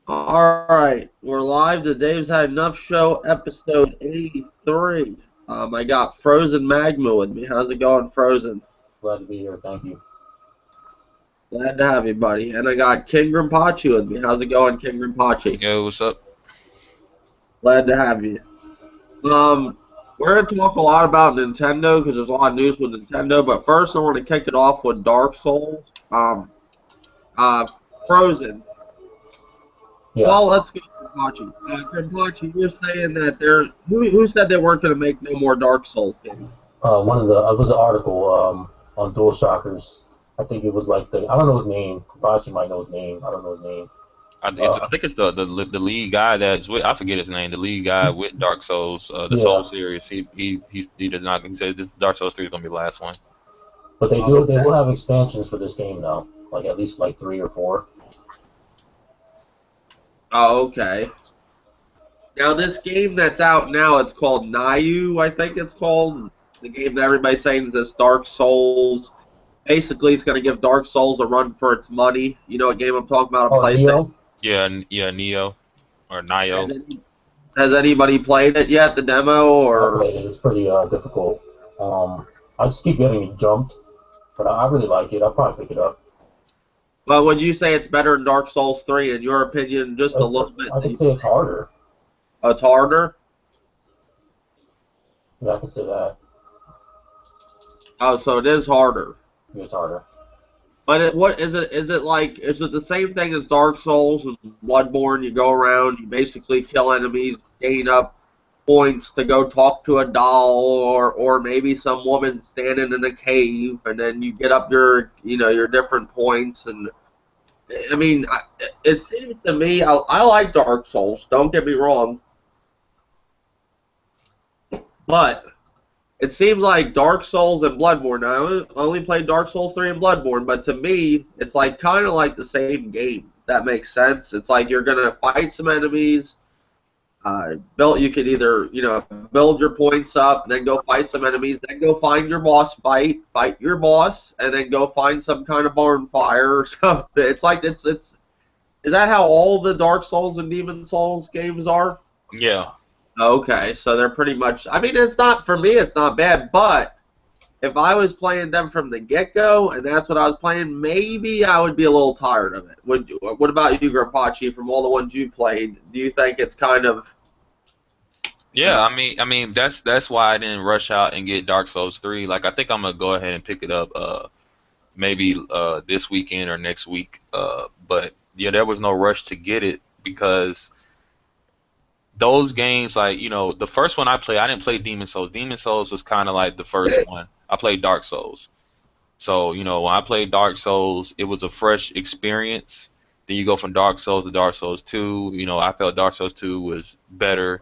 Alright, we're live. The Dave's Had Enough Show, episode 83. I got Frozen Magma with me. How's it going, Frozen? Glad to be here. Thank you. Glad to have you, buddy. And I got King Grimpachi with me. How's it going, King Grimpachi? Yo, what's up? Glad to have you. We're going to talk a lot about Nintendo because there's a lot of news with Nintendo, but first I want to kick it off with Dark Souls. Frozen. Yeah. Well, let's go Grimpachi. Grimpachi, you're saying that who said they weren't going to make no more Dark Souls games? It was an article on DualShockers. I think it was like I don't know his name. Grimpachi might know his name. I don't know his name. I think it's the lead guy that's with, I forget his name. The lead guy with Dark Souls, the Soul series. He does not. He said this Dark Souls 3 is gonna be the last one. But they will have expansions for this game now. Like at least like 3 or 4. Oh, okay. Now this game that's out now, it's called Nayu, I think it's called. The game that everybody's saying is this Dark Souls. Basically, it's going to give Dark Souls a run for its money. You know what game I'm talking about on PlayStation? Neo? Yeah, Neo or Nio. Has anybody played it yet, the demo? Or? I played it. It's pretty difficult. I just keep getting jumped, but I really like it. I'll probably pick it up. Well, would you say it's better than Dark Souls 3, in your opinion, just a little bit? I can say it's harder. Oh, it's harder? Yeah, I can say that. Oh, so it is harder. Yeah, it's harder. But what is it? Is it the same thing as Dark Souls and Bloodborne? You go around, you basically kill enemies, gain up points to go talk to a doll, or maybe some woman standing in a cave, and then you get up your different points. And I mean, it seems to me, I like Dark Souls. Don't get me wrong, but it seems like Dark Souls and Bloodborne. Now, I only played Dark Souls 3 and Bloodborne, but to me, it's like kind of like the same game. If that makes sense. It's like you're gonna fight some enemies. You could either build your points up, and then go fight some enemies, then go find your boss fight your boss, and then go find some kind of barn fire or something. It's like it's. Is that how all the Dark Souls and Demon Souls games are? Yeah. Okay, so they're pretty much. I mean, it's not for me. It's not bad, but if I was playing them from the get-go and that's what I was playing, maybe I would be a little tired of it. What about you, Grimpachi? From all the ones you played, do you think it's kind of? Yeah, I mean that's why I didn't rush out and get Dark Souls 3. Like I think I'm gonna go ahead and pick it up maybe this weekend or next week. But yeah, there was no rush to get it because those games, like, the first one I played, I didn't play Demon Souls. Demon Souls was kind of like the first one. I played Dark Souls. So, when I played Dark Souls, it was a fresh experience. Then you go from Dark Souls to Dark Souls 2. I felt Dark Souls 2 was better.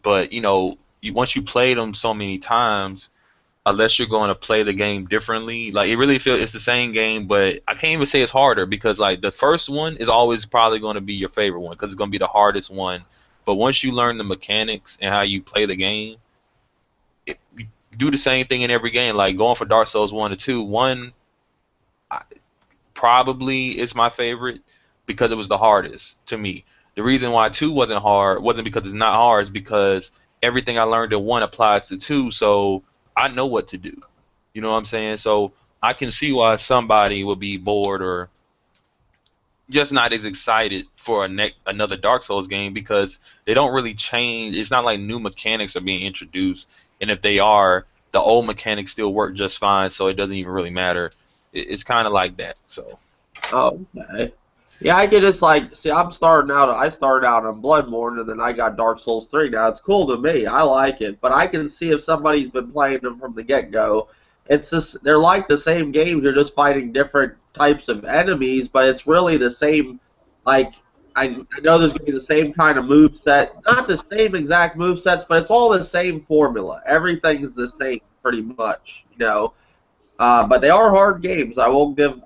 But, once you played them so many times, unless you're going to play the game differently, like, it really feels it's the same game, but I can't even say it's harder because, like, the first one is always probably going to be your favorite one because it's going to be the hardest one. But once you learn the mechanics and how you play the game, you do the same thing in every game. Like going for Dark Souls 1 or 2. 1 probably is my favorite because it was the hardest to me. The reason why 2 wasn't hard wasn't because it's not hard. It's because everything I learned in 1 applies to 2, so I know what to do. You know what I'm saying? So I can see why somebody would be bored or just not as excited for another Dark Souls game because they don't really change. It's not like new mechanics are being introduced, and if they are, the old mechanics still work just fine, so it doesn't even really matter. It's kind of like that. So. Okay. Yeah, I could just see. I started out on Bloodborne, and then I got Dark Souls 3. Now it's cool to me. I like it, but I can see if somebody's been playing them from the get-go. It's just they're like the same games. You're just fighting different types of enemies, but it's really the same. Like I know there's gonna be the same kind of move set, not the same exact move sets, but it's all the same formula. Everything's the same pretty much, But they are hard games. I will give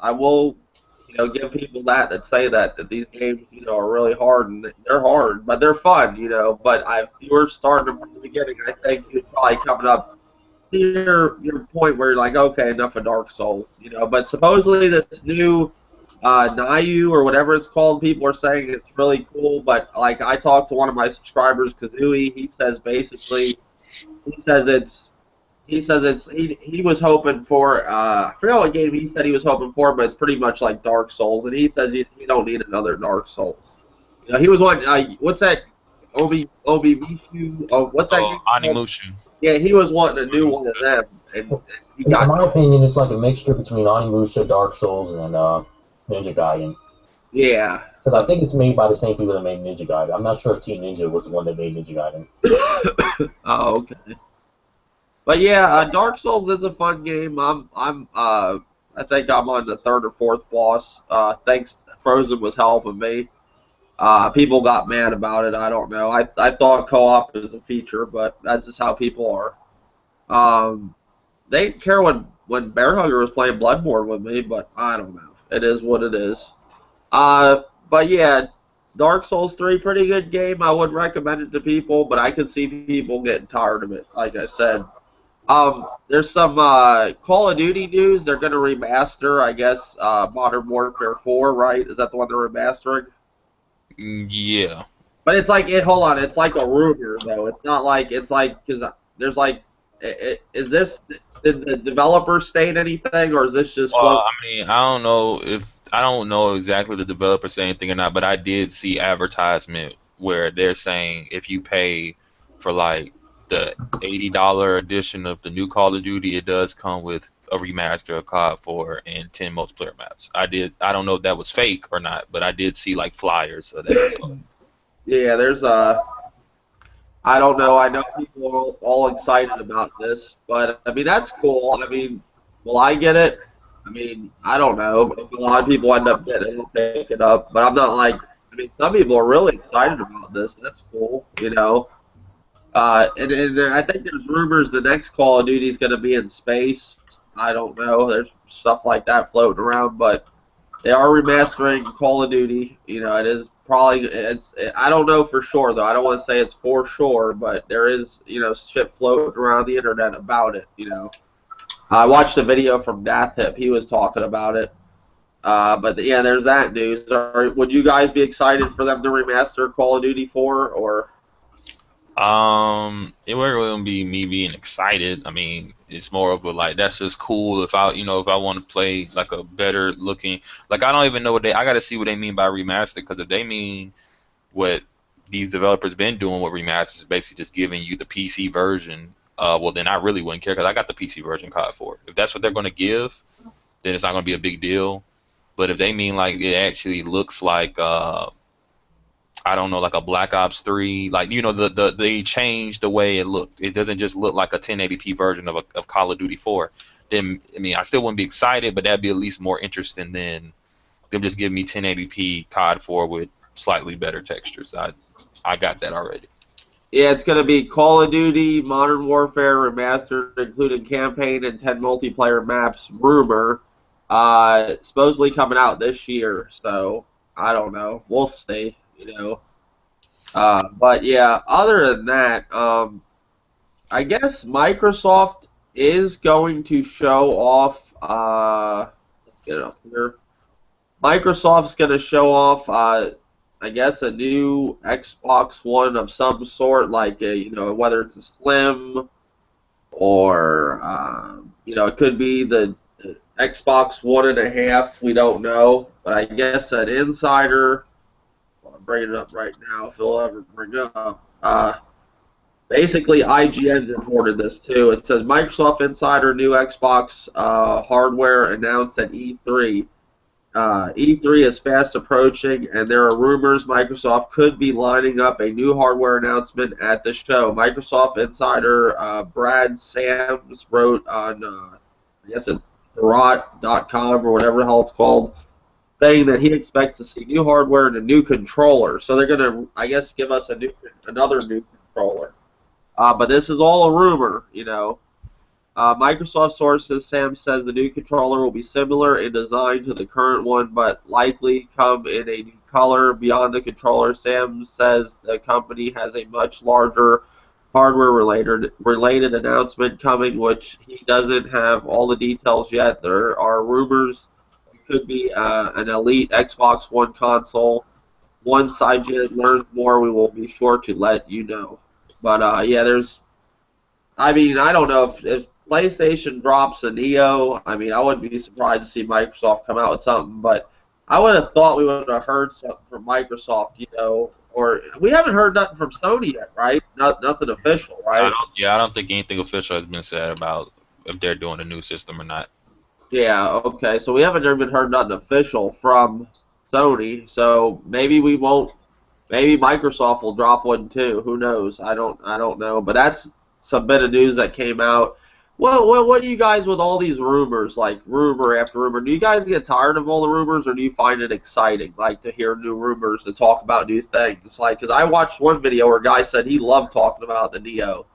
people that say that these games are really hard, and they're hard, but they're fun, But if you were starting them from the beginning, I think you'd probably coming up your point where you're like, okay, enough of Dark Souls, But supposedly this new Nayu or whatever it's called. People are saying it's really cool, but like I talked to one of my subscribers, Kazooie. He says basically, he says it's, he was hoping for. I forgot what game he said he was hoping for, but it's pretty much like Dark Souls, and he says he don't need another Dark Souls. You know, he was wanting. What's that? Obi Oh, what's that Oh, game called? Animushu. Yeah, he was wanting a new one of them, and he In got. my opinion, it's like a mixture between Onimusha, Dark Souls, and Ninja Gaiden. Yeah. Because I think it's made by the same people that made Ninja Gaiden. I'm not sure if Team Ninja was the one that made Ninja Gaiden. Oh, okay. But yeah, Dark Souls is a fun game. I think I'm on the third or fourth boss. Thanks, Frozen was helping me. People got mad about it. I don't know. I thought co-op is a feature, but that's just how people are. They didn't care when Bear Hugger was playing Bloodborne with me, but I don't know. It is what it is. But yeah, Dark Souls 3, pretty good game. I would recommend it to people, but I can see people getting tired of it. Like I said, there's some Call of Duty news. They're going to remaster, I guess, Modern Warfare 4, right? Is that the one they're remastering? Yeah. But it's like, hold on, it's like a rumor though. It's not like because there's like, is this, did the developer state anything, or is this just Well, what? I mean, I don't know exactly the developer say anything or not, but I did see advertisement where they're saying if you pay for like the $80 edition of the new Call of Duty, it does come with a remaster of COD 4 and 10 multiplayer maps. I don't know if that was fake or not, but I did see like flyers of that. So Yeah, there's I don't know. I know people are all excited about this, but I mean that's cool. I mean, will I get it? I mean, I don't know. If a lot of people end up getting it, I'll pick it up. But I'm not like. I mean, some people are really excited about this. That's cool, you know. And I think there's rumors the next Call of Duty is going to be in space. I don't know. There's stuff like that floating around, but they are remastering Call of Duty. You know, it is probably I don't know for sure though. I don't want to say it's for sure, but there is shit floating around the internet about it. You know, I watched a video from Dave'sHadeNuFF. He was talking about it. But yeah, there's that news. Would you guys be excited for them to remaster Call of Duty 4 or? it wouldn't really be me being excited. I mean, it's more of a like that's just cool. If I want to play like a better looking, like I don't even know I got to see what they mean by remastered, because if they mean what these developers been doing with remasters, is basically just giving you the PC version. Well then I really wouldn't care because I got the PC version COD 4. If that's what they're going to give, then it's not going to be a big deal. But if they mean like it actually looks like I don't know, like a Black Ops 3, like they changed the way it looked. It doesn't just look like a 1080p version of Call of Duty 4. Then I mean, I still wouldn't be excited, but that'd be at least more interesting than them just giving me 1080p COD 4 with slightly better textures. I got that already. Yeah, it's going to be Call of Duty Modern Warfare Remastered, including campaign and 10 multiplayer maps. Rumor, supposedly coming out this year. So I don't know. We'll see. But yeah, other than that, I guess Microsoft is going to show off. Let's get it up here. Microsoft's going to show off. I guess a new Xbox One of some sort, like whether it's a Slim or it could be the Xbox One and a half. We don't know, but I guess an insider. I'm bringing it up right now if it'll ever bring up. Basically, IGN reported this too. It says Microsoft Insider new Xbox hardware announced at E3. E3 is fast approaching, and there are rumors Microsoft could be lining up a new hardware announcement at the show. Microsoft Insider Brad Sams wrote on, I guess it's Rot.com or whatever the hell it's called, saying that he expects to see new hardware and a new controller. So they're going to, I guess, give us another new controller. But this is all a rumor, Microsoft sources, Sam says the new controller will be similar in design to the current one, but likely come in a new color. Beyond the controller, Sam says the company has a much larger hardware-related announcement coming, which he doesn't have all the details yet. There are rumors could be an elite Xbox One console. Once IGN learns more, we will be sure to let you know. But yeah, I mean, I don't know if PlayStation drops a Neo. I mean, I wouldn't be surprised to see Microsoft come out with something, but I would have thought we would have heard something from Microsoft, or we haven't heard nothing from Sony yet, right? Nothing official, right? I don't think anything official has been said about if they're doing a new system or not. Yeah, okay. So we haven't even heard nothing official from Sony. So maybe we won't. Maybe Microsoft will drop one too. Who knows? I don't know. But that's some bit of news that came out. What do you guys with all these rumors, like rumor after rumor? Do you guys get tired of all the rumors, or do you find it exciting, like to hear new rumors, to talk about new things? Like, because I watched one video where a guy said he loved talking about the Neo.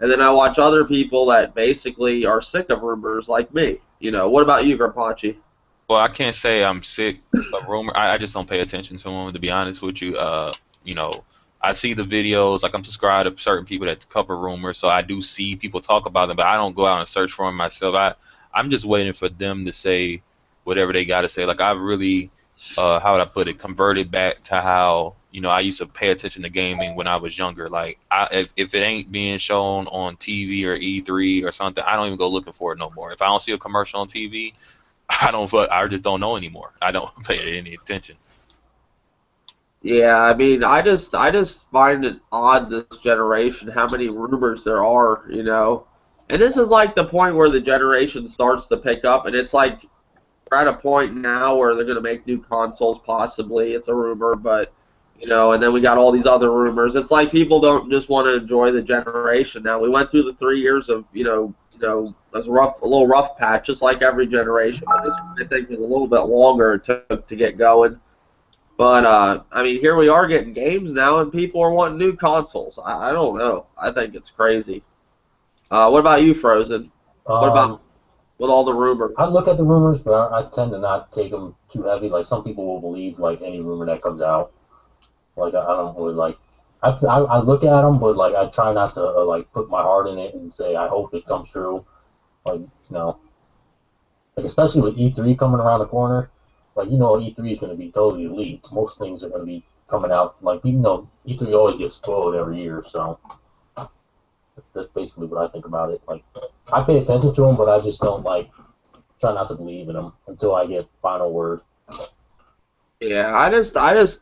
And then I watch other people that basically are sick of rumors like me. What about you, Grampachi? Well, I can't say I'm sick of rumor. I just don't pay attention to them, to be honest with you. You know, I see the videos, like I'm subscribed to certain people that cover rumors, so I do see people talk about them, but I don't go out and search for them myself. I'm just waiting for them to say whatever they got to say. Like I really, how would I put it, converted back to how, I used to pay attention to gaming when I was younger. Like if it ain't being shown on TV or E3 or something, I don't even go looking for it no more. If I don't see a commercial on TV, I just don't know anymore. I don't pay any attention. Yeah, I mean, I just find it odd this generation how many rumors there are. And this is like the point where the generation starts to pick up, and it's like we're at a point now where they're going to make new consoles possibly. It's a rumor, but and then we got all these other rumors. It's like people don't just want to enjoy the generation now. We went through the 3 years of as a little rough patch, just like every generation. But this one I think is a little bit longer it took to get going. But I mean, here we are getting games now, and people are wanting new consoles. I don't know. I think it's crazy. What about you, Frozen? What about with all the rumors? I look at the rumors, but I tend to not take them too heavy. Like some people will believe like any rumor that comes out. Like I don't really like. I look at them, but like I try not to like put my heart in it and say I hope it comes true. Like like especially with E3 coming around the corner. Like E3 is going to be totally elite. Most things are going to be coming out. Like E3 always gets spoiled every year, so that's basically what I think about it. Like I pay attention to them, but I just don't try not to believe in them until I get final word. Yeah, I just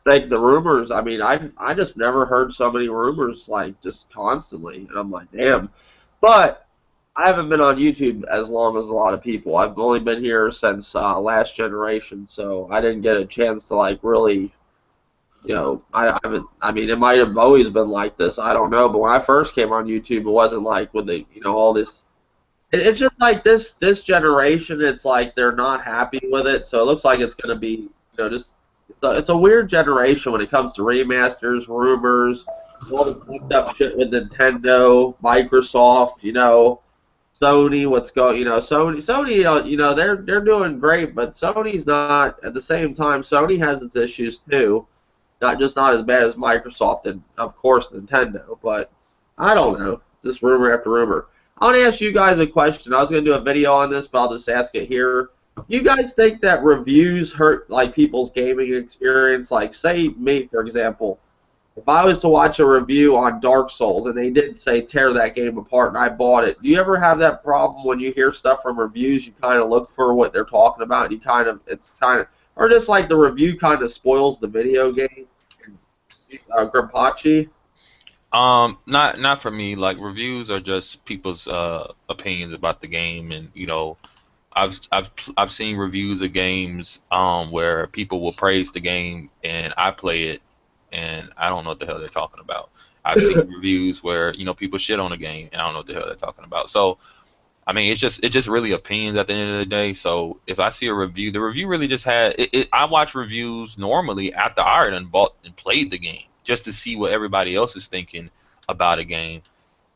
think the rumors. I mean, I just never heard so many rumors like just constantly, and I'm like, damn. But I haven't been on YouTube as long as a lot of people. I've only been here since last generation, so I didn't get a chance to really, I haven't. I mean, it might have always been like this. I don't know, but when I first came on YouTube, it wasn't like with the, all this. It's just like this generation. It's like they're not happy with it, so it looks like it's going to be, just it's a weird generation when it comes to remasters, rumors, all the fucked up shit with Nintendo, Microsoft, Sony, what's going, Sony, they're doing great, but Sony's not. At the same time, Sony has its issues too, not as bad as Microsoft and of course Nintendo. But I don't know, just rumor after rumor. I want to ask you guys a question. I was going to do a video on this, but I'll just ask it here. You guys think that reviews hurt people's gaming experience? Like, say me, for example. If I was to watch a review on Dark Souls and they did say tear that game apart and I bought it, do you ever have that problem when you hear stuff from reviews? You kind of look for what they're talking about, and or just like the review kind of spoils the video game? Grampachi? Not for me. Like reviews are just people's opinions about the game, and I've seen reviews of games where people will praise the game and I play it and I don't know what the hell they're talking about. I've seen reviews where people shit on the game and I don't know what the hell they're talking about. So I mean, it's just really opinions at the end of the day. So if I see a review, the review really just had I watch reviews normally after I already bought and played the game just to see what everybody else is thinking about a game.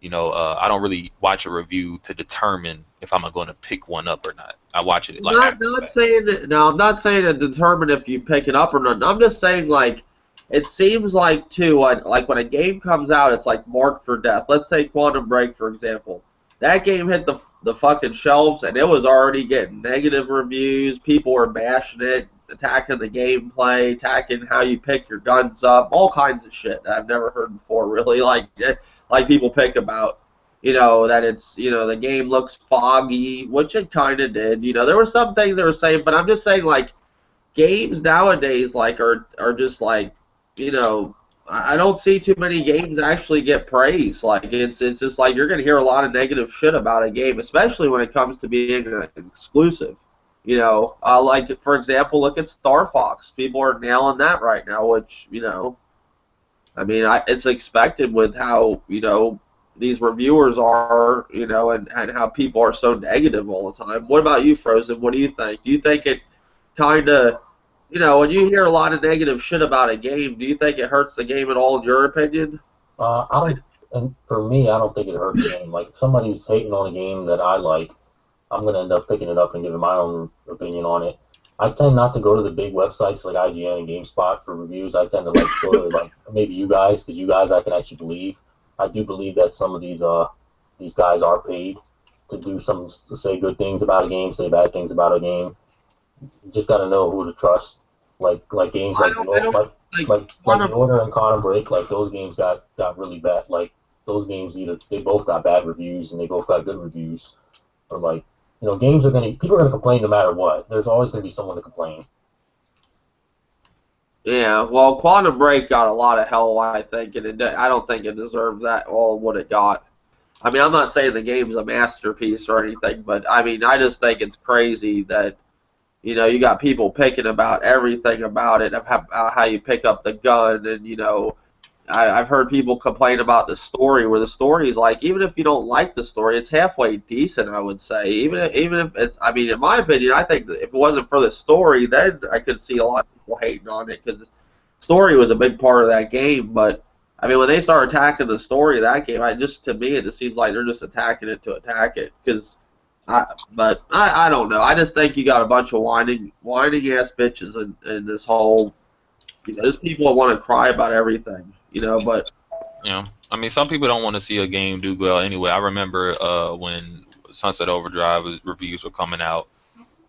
I don't really watch a review to determine if I'm going to pick one up or not. I watch it I'm not saying to determine if you pick it up or not. I'm just saying it seems like too like when a game comes out, it's like marked for death. Let's take Quantum Break for example. That game hit the fucking shelves, and it was already getting negative reviews. People were bashing it, attacking the gameplay, attacking how you pick your guns up, all kinds of shit that I've never heard before. Really, like people pick about, that it's, the game looks foggy, which it kind of did. There were some things they were saying, but I'm just saying, like, games nowadays, like, are just like, I don't see too many games actually get praise. Like, it's just like you're gonna hear a lot of negative shit about a game, especially when it comes to being an exclusive. Like, for example, look at Star Fox. People are nailing that right now, which, I mean, it's expected with how, these reviewers are, and how people are so negative all the time. What about you, Frozen? What do you think? Do you think it kind of, when you hear a lot of negative shit about a game, do you think it hurts the game at all, in your opinion? I don't, and for me, I don't think it hurts the game. Like, if somebody's hating on a game that I like, I'm gonna end up picking it up and giving my own opinion on it. I tend not to go to the big websites like IGN and GameSpot for reviews. I tend to like go to like maybe you guys, because you guys I can actually believe. I do believe that some of these guys are paid to say good things about a game, say bad things about a game. You just got to know who to trust. Like games I like don't, I don't like The Order and Quantum Break, like those games got really bad. Like those games they both got bad reviews and they both got good reviews. Or like, people are gonna complain no matter what. There's always gonna be someone to complain. Yeah, well, Quantum Break got a lot of hell, I think, and I don't think it deserves that all what it got. I mean, I'm not saying the game's a masterpiece or anything, but I mean, I just think it's crazy that, you got people picking about everything about it, of how you pick up the gun, and, I've heard people complain about the story, where the story is like, even if you don't like the story, it's halfway decent, I would say. Even if it's, I mean, in my opinion, I think that if it wasn't for the story, then I could see a lot of people hating on it, because the story was a big part of that game. But I mean, when they start attacking the story of that game, to me, it just seems like they're just attacking it to attack it. I don't know. I just think you got a bunch of whining ass bitches in this whole. There's people that want to cry about everything. But I mean, some people don't want to see a game do well anyway. I remember when Sunset Overdrive reviews were coming out,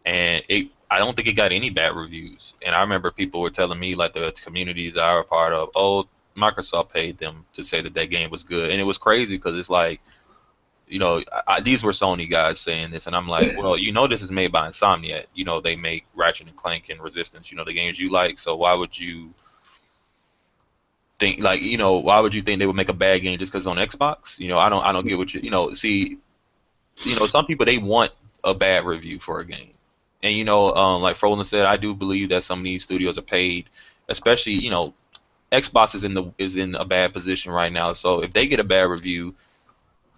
and I don't think it got any bad reviews. And I remember people were telling me, like, the communities I were part of, oh, Microsoft paid them to say that game was good. And it was crazy because it's like, these were Sony guys saying this, and I'm like, well, this is made by Insomniac. They make Ratchet and Clank and Resistance, the games you like. So why would you think, like, why would you think they would make a bad game just because it's on Xbox? I don't get what see, some people, they want a bad review for a game. And, like Froland said, I do believe that some of these studios are paid, especially, Xbox is in a bad position right now. So if they get a bad review,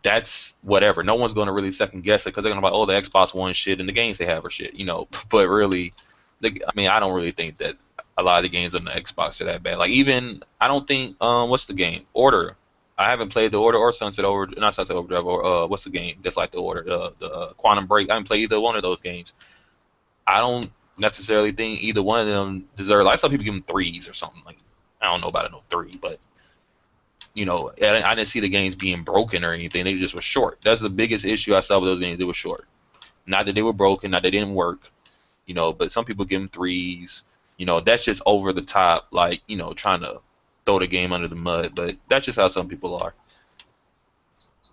that's whatever. No one's going to really second guess it, because they're going to be like, oh, the Xbox One shit and the games they have are shit, But really, I mean, I don't really think that a lot of the games on the Xbox are that bad. Like, even, I don't think, what's the game? Order. I haven't played the Order or not Sunset Overdrive, or what's the game that's like the Order, the Quantum Break. I haven't played either one of those games. I don't necessarily think either one of them deserve. Like, some people give them 3s or something. Like, I don't know about no 3, but I didn't see the games being broken or anything. They just were short. That's the biggest issue I saw with those games. They were short. Not that they were broken, not that they didn't work, but some people give them 3s. That's just over the top, like, trying to throw the game under the mud. But that's just how some people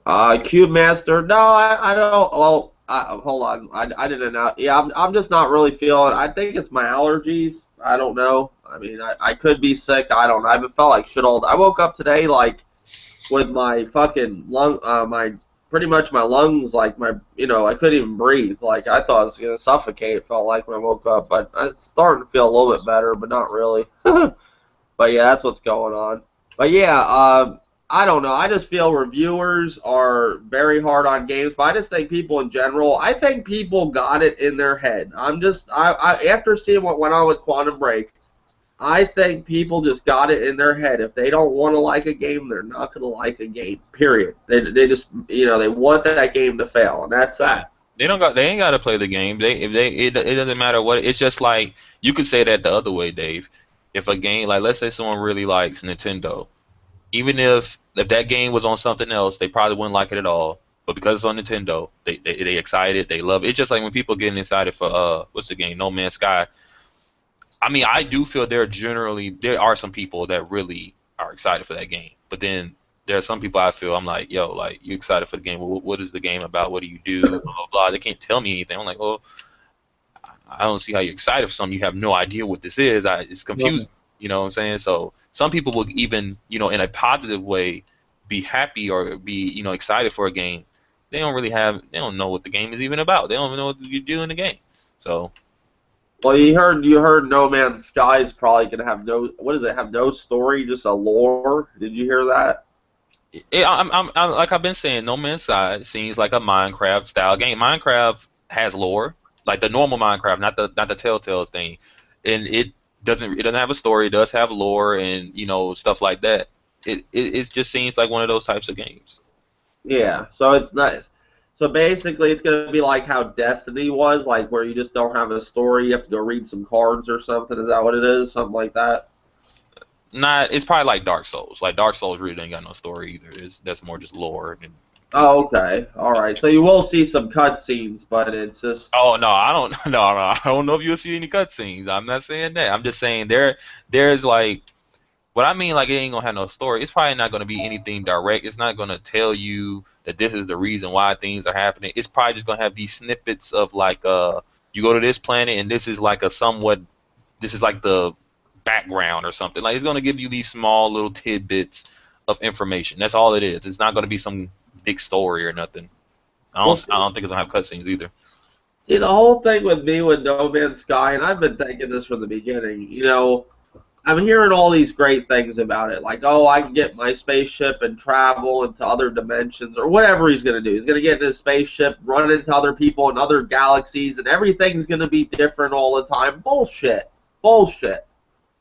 are. Cube Master, no, I don't. Well, hold on, I didn't know. Yeah, I'm just not really feeling. I think it's my allergies. I don't know. I mean, I could be sick. I don't know. I haven't felt like shit all day. I woke up today, like, with my fucking pretty much my lungs, like, I couldn't even breathe. Like, I thought I was gonna suffocate. It felt like when I woke up, but it's starting to feel a little bit better, but not really. But yeah, that's what's going on. But yeah, I don't know. I just feel reviewers are very hard on games, but I just think people in general, I think people got it in their head. After seeing what went on with Quantum Break, I think people just got it in their head. If they don't want to like a game, they're not going to like a game, period. They just, they want that game to fail, and that's that. They ain't got to play the game. It doesn't matter what. It's just like, you could say that the other way, Dave. If a game, like, let's say someone really likes Nintendo, even if that game was on something else, they probably wouldn't like it at all. but because it's on Nintendo, they excited, they love it. It's just like when people getting excited for what's the game, No Man's Sky. I mean, I do feel there are some people that really are excited for that game, but then there are some people I feel I'm like, yo, like you excited for the game? Well, what is the game about? What do you do? Blah blah blah. They can't tell me anything. I'm like, well, I don't see how you're excited for something you have no idea what this is. It's confusing. You know what I'm saying? So some people will even, in a positive way, be happy or be, excited for a game. They don't know what the game is even about. They don't even know what you do in the game. So. Well, you heard No Man's Sky is probably gonna have have no story, just a lore. Did you hear that? I'm like I've been saying, No Man's Sky seems like a Minecraft style game. Minecraft has lore, like the normal Minecraft, not the Telltale's thing, and it doesn't have a story. It does have lore and stuff like that. It just seems like one of those types of games. Yeah. So it's nice. So basically, it's gonna be like how Destiny was, like where you just don't have a story. You have to go read some cards or something. Is that what it is? Something like that. It's probably like Dark Souls. Like Dark Souls really ain't got no story either. That's more just lore. Oh, okay. All right. So you will see some cutscenes, but it's just. Oh no, I don't. No, I don't know if you'll see any cutscenes. I'm not saying that. I'm just saying there's like. What I mean, like, it ain't gonna have no story. It's probably not gonna be anything direct. It's not gonna tell you that this is the reason why things are happening. It's probably just gonna have these snippets of like, you go to this planet and this is like this is like the background or something. Like, it's gonna give you these small little tidbits of information. That's all it is. It's not gonna be some big story or nothing. I don't think it's gonna have cutscenes either. See, the whole thing with me with No Man's Sky, and I've been thinking this from the beginning. I'm hearing all these great things about it, like, oh, I can get my spaceship and travel into other dimensions, or whatever he's going to do. He's going to get in his spaceship, run into other people in other galaxies, and everything's going to be different all the time. Bullshit. Bullshit.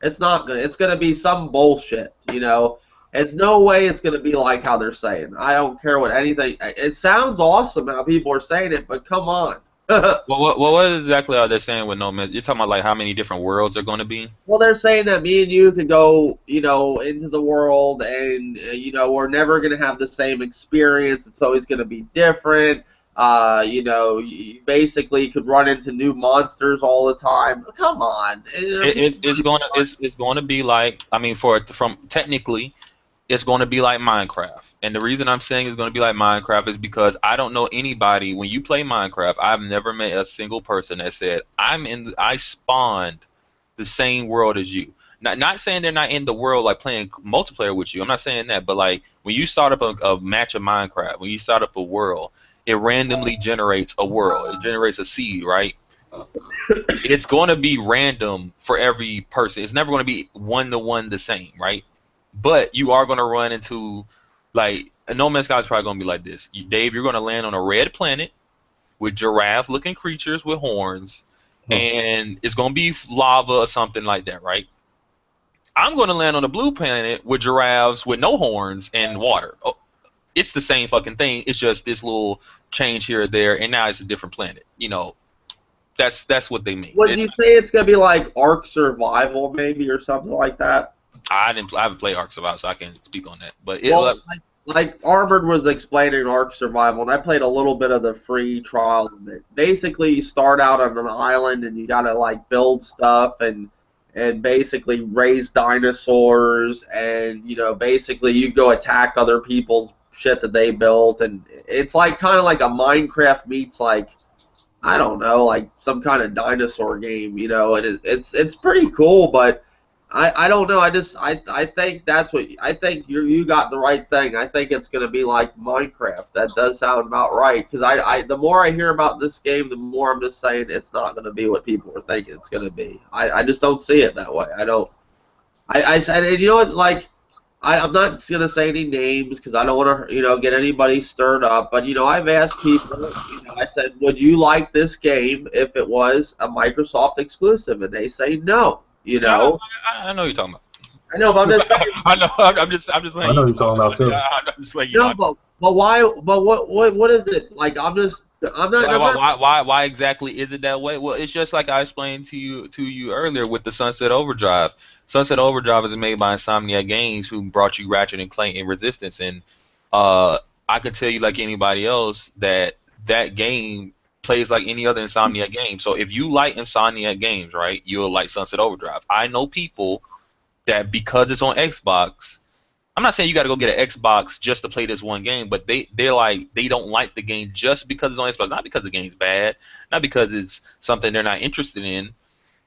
It's not going to. It's going to be some bullshit. It's no way it's going to be like how they're saying. I don't care what anything. It sounds awesome how people are saying it, but come on. Well, what exactly are they saying with No Man's? You're talking about like how many different worlds are going to be? Well, they're saying that me and you could go, into the world, and we're never gonna have the same experience. It's always gonna be different. You basically could run into new monsters all the time. Come on. It's going to be like, I mean, from technically. It's going to be like Minecraft. And the reason I'm saying it's going to be like Minecraft is because I don't know anybody. When you play Minecraft, I've never met a single person that said, I spawned the same world as you. Not saying they're not in the world, like playing multiplayer with you. I'm not saying that. But like when you start up a match of Minecraft, when you start up a world, it randomly generates a world. It generates a seed, right? It's going to be random for every person. It's never going to be one-to-one the same, right? But you are going to run into, like, No Man's Sky is probably going to be like this. Dave, you're going to land on a red planet with giraffe-looking creatures with horns, and it's going to be lava or something like that, right? I'm going to land on a blue planet with giraffes with no horns and water. Oh, it's the same fucking thing. It's just this little change here or there, and now it's a different planet. That's what they mean. Would you say it's going to be like Ark Survival, maybe, or something like that? I haven't played Ark Survival, so I can't speak on that. But like Armored was explaining Ark Survival, and I played a little bit of the free trial of it. Basically, you start out on an island, and you gotta like build stuff and basically raise dinosaurs, and basically you go attack other people's shit that they built, and it's like kind of like a Minecraft meets like, I don't know, like some kind of dinosaur game, and it's pretty cool, but I don't know. I think that's what I think. You got the right thing. I think it's gonna be like Minecraft. That does sound about right. Because the more I hear about this game, the more I'm just saying it's not gonna be what people are thinking it's gonna be. I just don't see it that way. I don't. I said, and you know what? Like, I'm not gonna say any names because I don't want to get anybody stirred up. But I've asked people. I said, would you like this game if it was a Microsoft exclusive? And they say no. I know you're talking about. I know, but I'm just saying. I know. I'm just saying. I know you're talking about too. I'm just like but why? But what is it? Like I'm not. Why exactly is it that way? Well, it's just like I explained to you earlier with the Sunset Overdrive. Sunset Overdrive is made by Insomniac Games, who brought you Ratchet and Clank and Resistance, and I could tell you like anybody else that that game plays like any other Insomniac game. So if you like Insomniac games, right, you'll like Sunset Overdrive. I know people that because it's on Xbox. I'm not saying you got to go get an Xbox just to play this one game, but they're like they don't like the game just because it's on Xbox, not because the game's bad, not because it's something they're not interested in.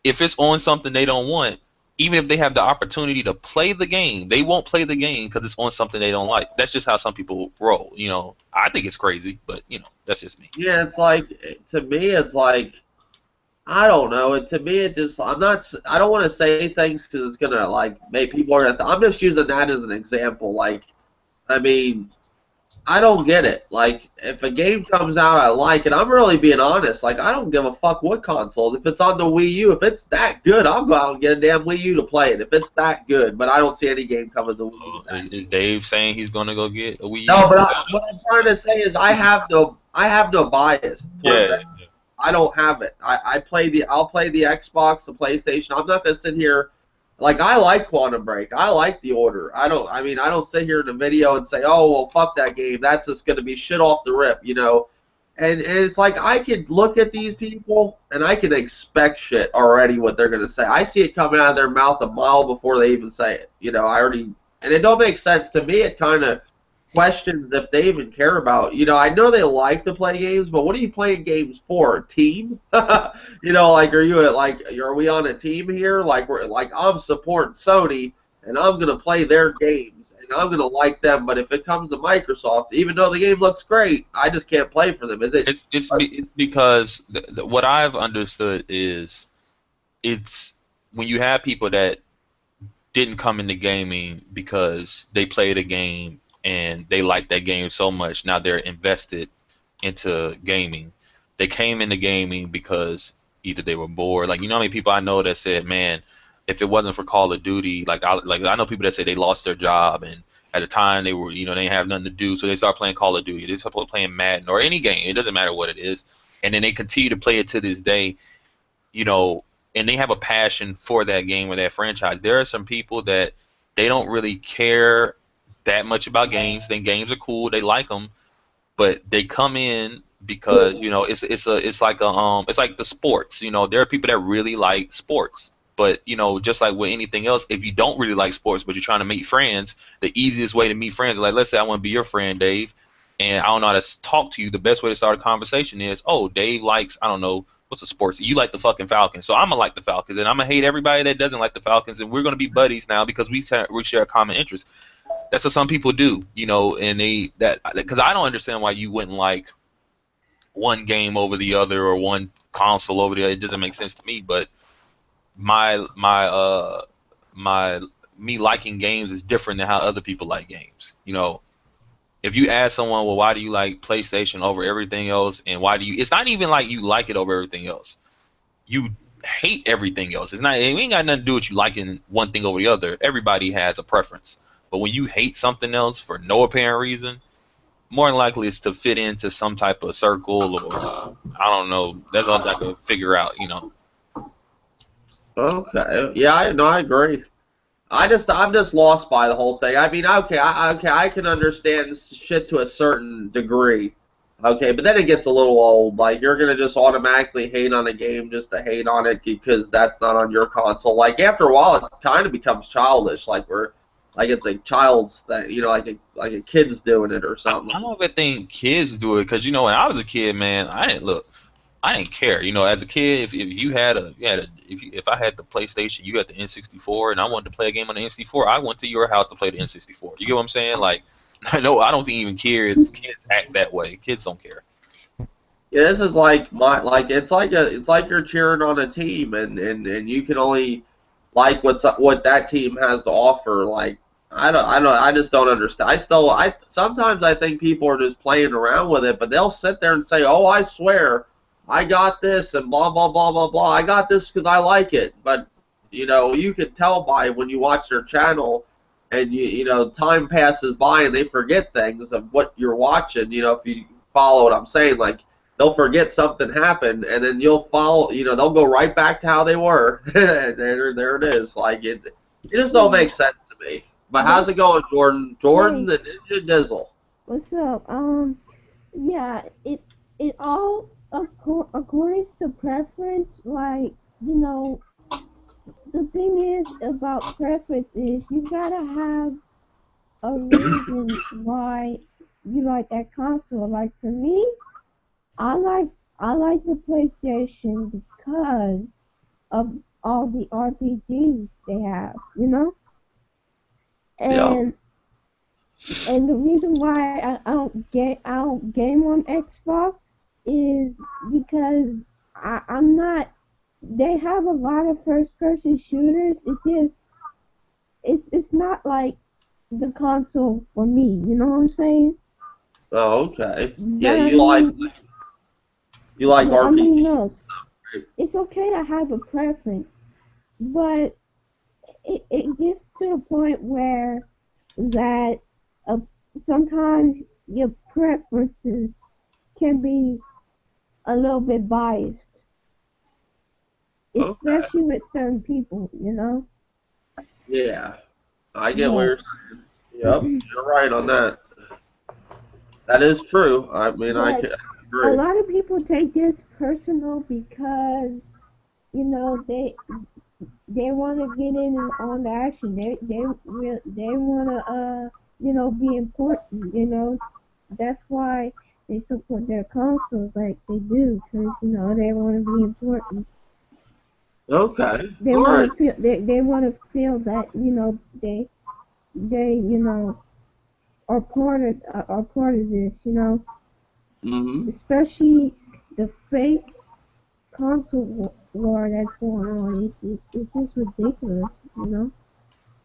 If it's on something they don't want, even if they have the opportunity to play the game, they won't play the game because it's on something they don't like. That's just how some people roll. You know, I think it's crazy, but you know, that's just me. Yeah, it's like to me, it's like I don't know. To me, it just I'm not. I don't want to say things because it's gonna like make people are gonna. I'm just using that as an example. Like, I mean, I don't get it. Like, if a game comes out I like it, I'm really being honest. Like, I don't give a fuck what console. If it's on the Wii U, if it's that good, I'll go out and get a damn Wii U to play it. If it's that good, but I don't see any game coming to Wii U. Is Dave saying he's gonna go get a Wii U? No, but what I'm trying to say is I have no bias towards Yeah. that. I don't have it. I'll play the Xbox, the PlayStation. I'm not gonna sit here like I like Quantum Break. I like The Order. I don't sit here in a video and say, oh well fuck that game. That's just gonna be shit off the rip, you know. And it's like I could look at these people and I can expect shit already what they're gonna say. I see it coming out of their mouth a mile before they even say it. You know, and it don't make sense to me. It kind of questions if they even care about. You know, I know they like to play games, but what are you playing games for? A team? You know, like are we on a team here? Like I'm supporting Sony and I'm gonna play their games and I'm gonna like them, but if it comes to Microsoft, even though the game looks great, I just can't play for them. Is it? It's because what I've understood is it's when you have people that didn't come into gaming because they played a game and they liked that game so much. Now they're invested into gaming. They came into gaming because either they were bored. Like you know how many people I know that said, "Man, if it wasn't for Call of Duty, I know people that say they lost their job and at the time they were they didn't have nothing to do, so they start playing Call of Duty. They start playing Madden or any game. It doesn't matter what it is, and then they continue to play it to this day. You know, and they have a passion for that game or that franchise. There are some people that they don't really care that much about games. Think games are cool, they like them, but they come in because it's like the sports. You know, there are people that really like sports, but you know, just like with anything else, if you don't really like sports but you're trying to meet friends, the easiest way to meet friends, like let's say I want to be your friend, Dave, and I don't know how to talk to you. The best way to start a conversation is, oh, Dave likes, I don't know, what's the sports? You like the fucking Falcons, so I'm gonna like the Falcons, and I'm gonna hate everybody that doesn't like the Falcons, and we're gonna be buddies now because we share a common interest. That's what some people do, you know, and because I don't understand why you wouldn't like one game over the other or one console over the other. It doesn't make sense to me. But my me liking games is different than how other people like games. You know, if you ask someone, well, why do you like PlayStation over everything else, and why do you? It's not even like you like it over everything else. You hate everything else. It ain't got nothing to do with you liking one thing over the other. Everybody has a preference. But when you hate something else for no apparent reason, more than likely it's to fit into some type of circle or I don't know. That's all I can figure out, you know. Okay. Yeah, I agree. I'm just lost by the whole thing. I mean, okay, I can understand shit to a certain degree. Okay, but then it gets a little old. Like you're gonna just automatically hate on a game just to hate on it because that's not on your console. Like after a while, it kind of becomes childish. Like it's a child's thing, you know, like a kid's doing it or something. I don't even think kids do it because you know when I was a kid, man, I didn't care. You know, as a kid, if if I had the PlayStation, you had the N64, and I wanted to play a game on the N64, I went to your house to play the N64. You get what I'm saying? Like, no, I don't think even kids act that way. Kids don't care. Yeah, this is like it's like you're cheering on a team and you can only like what that team has to offer. Like I just don't understand. I sometimes I think people are just playing around with it, but they'll sit there and say, "Oh, I swear, I got this," and blah blah blah blah blah. I got this because I like it. But you know, you can tell by when you watch their channel, and you know, time passes by and they forget things of what you're watching. You know, if you follow what I'm saying, like they'll forget something happened, and then you'll follow. You know, they'll go right back to how they were. There it is. Like it just don't make sense to me. But how's it going, Jordan? Jordan the Ninja Dizzle. What's up? Yeah, it all according to preference. Like, you know, the thing is about preference is you gotta have a reason why you like that console. Like for me, I like I like the PlayStation because of all the RPGs they have, you know? Yeah. And the reason why I don't game on Xbox is because I'm not. They have a lot of first person shooters. It's not like the console for me. You know what I'm saying? Oh, okay. Yeah, But I mean, you like but I mean, RPG. look, it's okay to have a preference, but it gets to a point where that uh, sometimes your preferences can be a little bit biased, Okay. especially with certain people, you know? Yeah, I get where But you're saying. Yep, you're right on that. That is true. I mean, I but can a agree. lot of people take this personal because you know they want to get in on the action. They want to you know be important. You know that's why they support their consoles like they do because you know they want to be important. Okay. They All want right. to feel they want to feel that you know they you know are part of this. You know, Mm-hmm. especially the fake console war that's going on. It's just ridiculous. You know.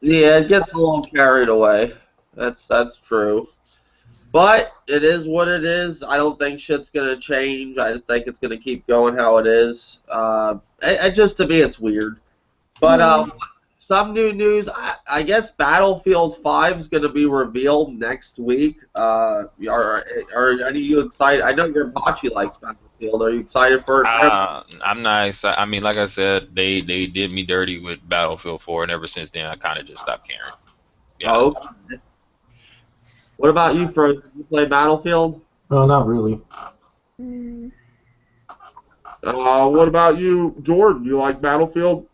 Yeah, it gets a little carried away. That's true. But it is what it is. I don't think shit's gonna change. I just think it's gonna keep going how it is. Just to me, it's weird. But Yeah. some new news. I guess Battlefield 5 is going to be revealed next week. Are any of you excited? I know your Bocce likes Battlefield. Are you excited for it, Graham? I'm not excited. I mean, like I said, they did me dirty with Battlefield 4, and ever since then, I kind of just stopped caring. To be honest Oh, with what about you, Frozen? You play Battlefield? No, not really. Mm, What about you, Jordan? You like Battlefield?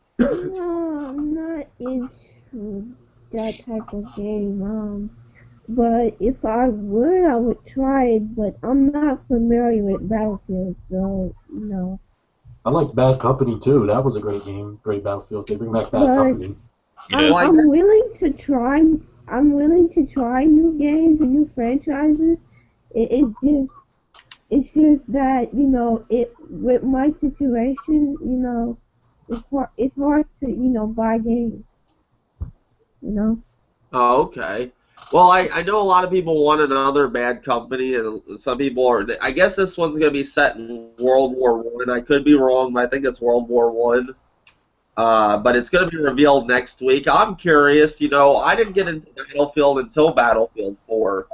no, I'm not into that type of game. But if I would try it. But I'm not familiar with Battlefield, so you know. I like Bad Company too. That was a great game, great Battlefield. They bring back Bad But Company. you. Yeah. Like I'm willing to try. I'm willing to try new games and new franchises. It's just it's just that you know it with my situation. You know, it's hard to you know buy games. You know. Oh, okay. Well, I know a lot of people want another Bad Company, and some people are. I guess this one's going to be set in World War One. I could be wrong, but I think it's World War One. But it's going to be revealed next week. I'm curious. I didn't get into Battlefield until Battlefield 4.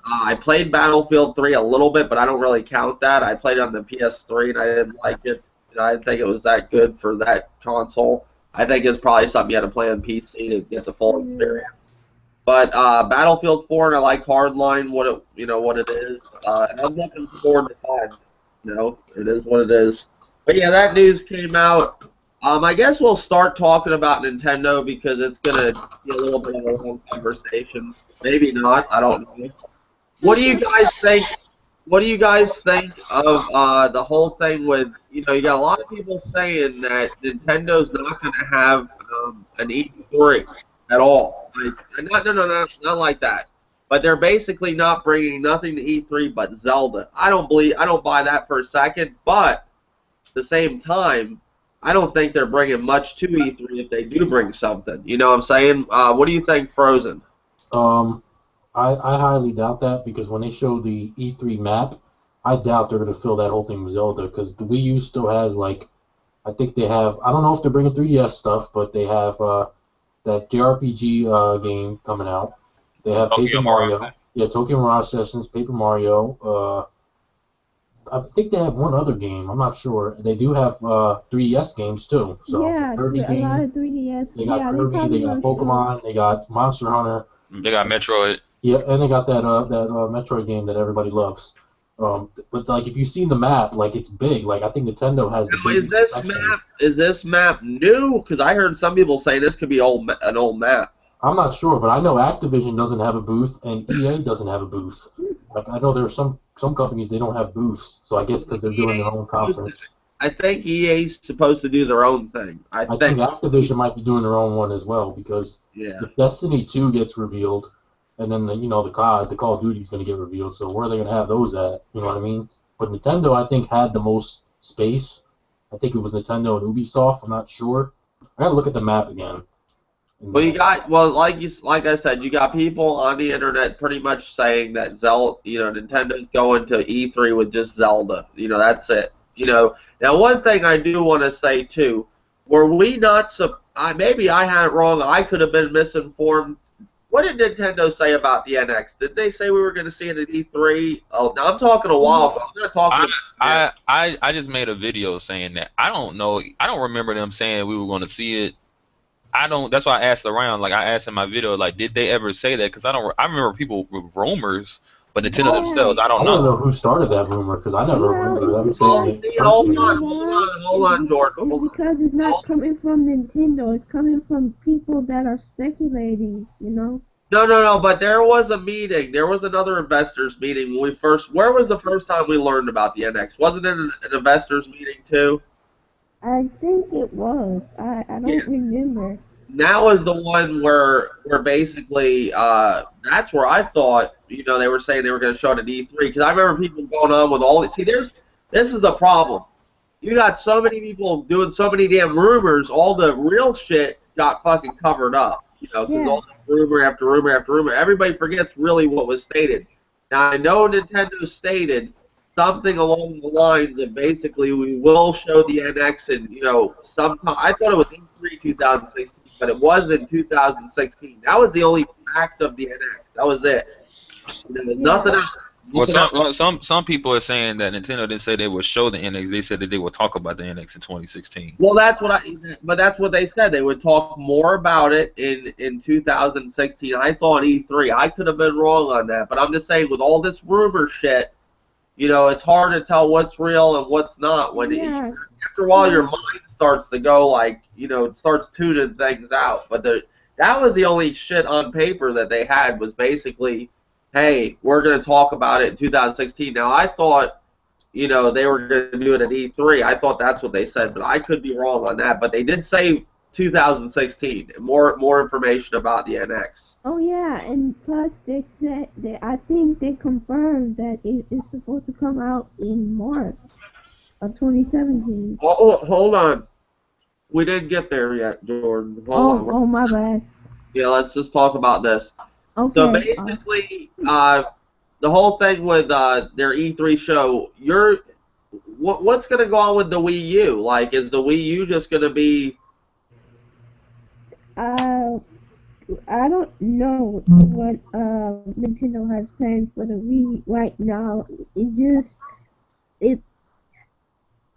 I played Battlefield 3 a little bit, but I don't really count that. I played it on the PS3, and I didn't like it. I didn't think it was that good for that console. I think it's probably something you had to play on PC to get the full Mm, experience. But Battlefield 4, and I like Hardline, what it is. And I'm looking forward to 5. It is what it is. But yeah, that news came out. I guess we'll start talking about Nintendo because it's gonna be a little bit of a long conversation. Maybe not. I don't know. What do that's you okay. guys think? What do you guys think of the whole thing with you got a lot of people saying that Nintendo's not going to have an E3 at all. Like, not no no no not like that. But they're basically not bringing nothing to E3 but Zelda. I don't buy that for a second. But at the same time, I don't think they're bringing much to E3 if they do bring something. You know what I'm saying? What do you think, Frozen? Um, I highly doubt that because when they show the E3 map, I doubt they're gonna fill that whole thing with Zelda because the Wii U still has like I think they have I don't know if they're bringing 3DS stuff, but they have that JRPG game coming out. They have Paper Tokyo Mirage. Mario. Yeah, Tokyo Mirage Sessions, Paper Mario. I think they have one other game. I'm not sure. They do have 3DS games too. So the Yeah, Kirby a lot game. of 3DS. They got Yeah, they Kirby. They probably got gonna show. Pokemon. They got Monster Hunter. They got Metroid. Yeah, and they got that Metroid game that everybody loves. But like, if you've seen the map, like it's big. Like I think Nintendo has the Now, is biggest this section. map new? Because I heard some people say this could be an old map. I'm not sure, but I know Activision doesn't have a booth and EA doesn't have a booth. Like I know there are some companies they don't have booths, so I guess because they're doing their own conference. I think EA's supposed to do their own thing. I I think. think Activision might be doing their own one as well because Yeah. if Destiny 2 gets revealed, and then the Call of Duty is going to get revealed, so where are they going to have those at? You know what I mean? But Nintendo, I think, had the most space. I think it was Nintendo and Ubisoft. I'm not sure. I got to look at the map again. Well, like I said, you got people on the internet pretty much saying that Nintendo's going to E3 with just Zelda. That's it. Now one thing I do want to say too, were we not? Maybe I had it wrong. I could have been misinformed. What did Nintendo say about the NX? Did they say we were going to see it at E3? Oh, now I'm talking a while ago. I'm not talking. I just made a video saying that. I don't know. I don't remember them saying we were going to see it. I don't. That's why I asked around. Like I asked in my video, like, did they ever say that? Because I don't. I remember people with rumors, but Nintendo themselves, I don't I don't know. know who started that rumor because I never remember them Oh, saying it. hold on, Jordan. It's because it's not coming from Nintendo. It's coming from people that are speculating. No. But there was a meeting. There was another investors meeting when we first. Where was the first time we learned about the NX? Wasn't it an investors meeting too? I think it was. I don't remember. That was the one where basically that's where I thought they were saying they were going to show it at E3 because I remember people going on with all. See, this is the problem. You got so many people doing so many damn rumors. All the real shit got fucking covered up. Because all the rumor after rumor after rumor. Everybody forgets really what was stated. Now I know Nintendo stated something along the lines of basically we will show the NX in sometime. I thought it was E3 2016, but it was in 2016. That was the only fact of the NX. That was it. There's nothing else. Well, some people are saying that Nintendo didn't say they would show the NX. They said that they would talk about the NX in 2016. Well, that's what they said. They would talk more about it in 2016. I thought E3. I could have been wrong on that, but I'm just saying with all this rumor shit, it's hard to tell what's real and what's not. After a while, your mind starts to go it starts tuning things out. But that was the only shit on paper that they had was basically, hey, we're going to talk about it in 2016. Now, I thought, they were going to do it at E3. I thought that's what they said, but I could be wrong on that. But they did say 2016. More information about the NX. Oh yeah, and plus they said I think they confirmed that it is supposed to come out in March of 2017. Hold on. We didn't get there yet, Jordan. Hold on. Oh, my bad. Yeah, let's just talk about this. Okay. So basically, the whole thing with their E3 show, what's going to go on with the Wii U? Like, is the Wii U just going to be... I don't know what Nintendo has planned for the Wii right now.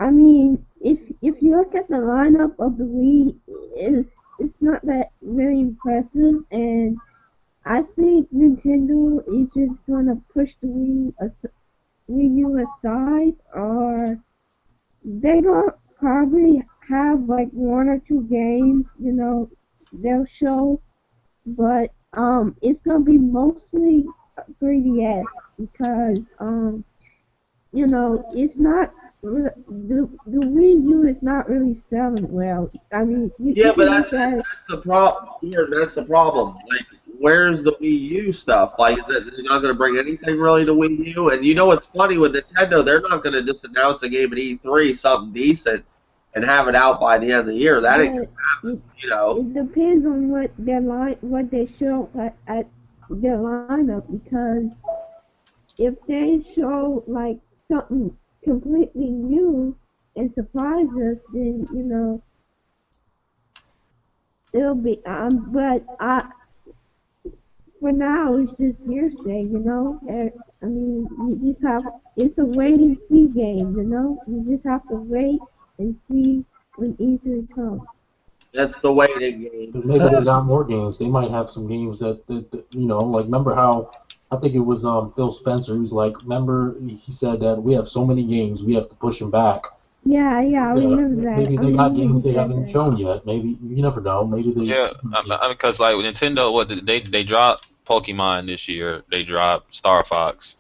I mean, if you look at the lineup of the Wii, it's not that really impressive, and I think Nintendo is just gonna push the Wii U aside, or they gonna probably have like one or two games, they'll show, but it's gonna be mostly 3DS because it's not the Wii U is not really selling well. I mean, but that's the problem. Here, that's the problem. Like, where's the Wii U stuff? Like, they're not going to bring anything really to Wii U. And what's funny with Nintendo? They're not going to just announce a game at E3, something decent, and have it out by the end of the year. That ain't going to happen. It depends on what they show at their lineup, because if they show like something completely new and surprise us, then it'll be but for now it's just hearsay, I mean, you just have, it's a wait and see game, you just have to wait and see when E3 comes. That's the waiting game. Maybe they got more games. They might have some games that you know, like remember how I think it was Phil Spencer who's like, remember he said that we have so many games we have to push them back. Yeah, I remember that. Maybe I they got remember games he they said haven't that. shown yet. Maybe you never know. Maybe they. Yeah, because like Nintendo, what they dropped Pokemon this year. They dropped Star Fox.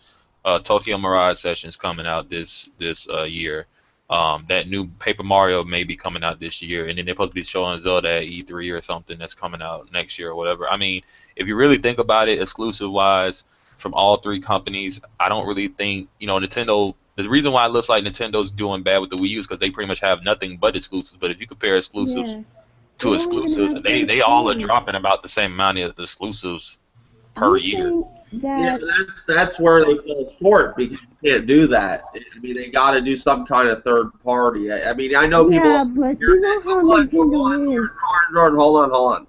Tokyo Mirage Sessions coming out this year. That new Paper Mario may be coming out this year, and then they're supposed to be showing Zelda at E3 or something that's coming out next year or whatever. I mean, if you really think about it, exclusive wise, from all three companies, I don't really think Nintendo. The reason why it looks like Nintendo's doing bad with the Wii U is because they pretty much have nothing but exclusives. But if you compare exclusives Yeah, they to don't even exclusives, have they all are PS4. dropping about the same amount of exclusives per You year. think Yeah, that? that's where they fall short because you can't do that. I mean, they got to do some kind of third party. I mean, I know people Yeah, but here. you know how Nintendo is. Jordan, hold on.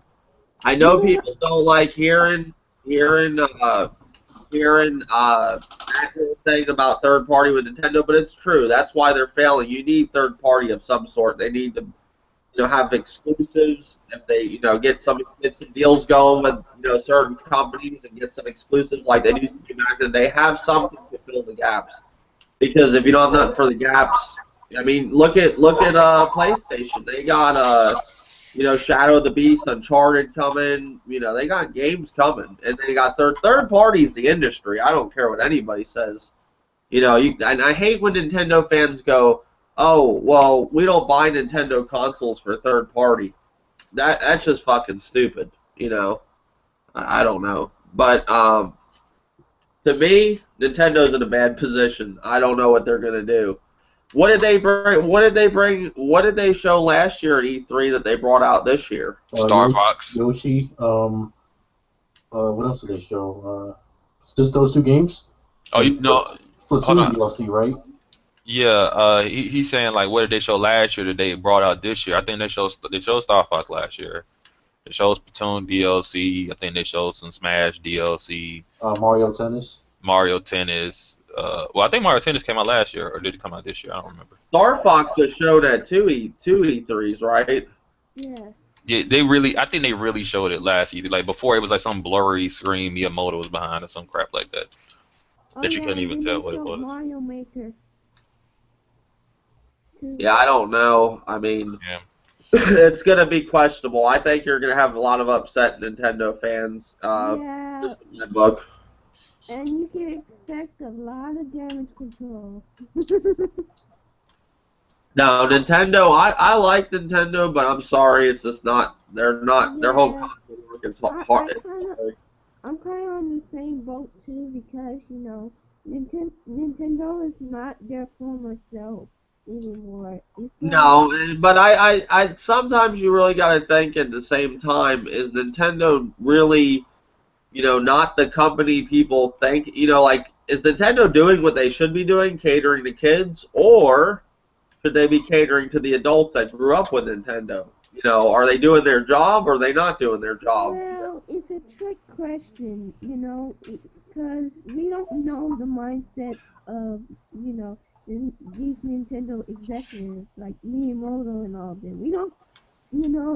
I You know know, people don't like hearing that whole thing about third party with Nintendo, but it's true. That's why they're failing. You need third party of some sort. They need to have exclusives. If they get some deals going with certain companies and get some exclusives like they used to do back in the day, have something to fill the gaps. Because if you don't have nothing for the gaps, I mean, look at PlayStation. They got Shadow of the Beast, Uncharted coming. They got games coming, and they got third parties. The industry. I don't care what anybody says. And I hate when Nintendo fans go, "Oh, well, we don't buy Nintendo consoles for third party." That's just fucking stupid. I don't know, but to me, Nintendo's in a bad position. I don't know what they're gonna do. What did they bring? What did they bring? What did they show last year at E3 that they brought out this year? Star Fox. Yoshi. What else did they show? Just those two games. Oh, you know, hold Splatoon on. DLC, right? Yeah, he's saying like, what did they show last year that they brought out this year? I think they showed Star Fox last year. They showed Splatoon DLC. I think they showed some Smash DLC. Mario Tennis. Mario Tennis. Well, I think Mario Tennis came out last year, or did it come out this year? I don't remember. Star Fox was showed at two E3s, right? yeah. Yeah, I think they really showed it last year. Like before, it was like some blurry screen Miyamoto was behind or some crap like that Oh that you yeah, couldn't and even then tell they what it showed was. Mario Maker too. Yeah, I don't know. I mean, Yeah. it's gonna be questionable. I think you're gonna have a lot of upset Nintendo fans. Yeah, Just in my book. and you can expect a lot of damage control. No, Nintendo. I like Nintendo, but I'm sorry, it's just not. They're not. Their whole Yeah, console work is hard. I'm kind of on the same boat too because Nintendo is not their former self anymore. It's like No, but I sometimes you really got to think at the same time, is Nintendo really, not the company people think, like, is Nintendo doing what they should be doing, catering to kids, or should they be catering to the adults that grew up with Nintendo? Are they doing their job or are they not doing their job? well, it's a trick question, because we don't know the mindset of these Nintendo executives like Miyamoto and all them. We don't,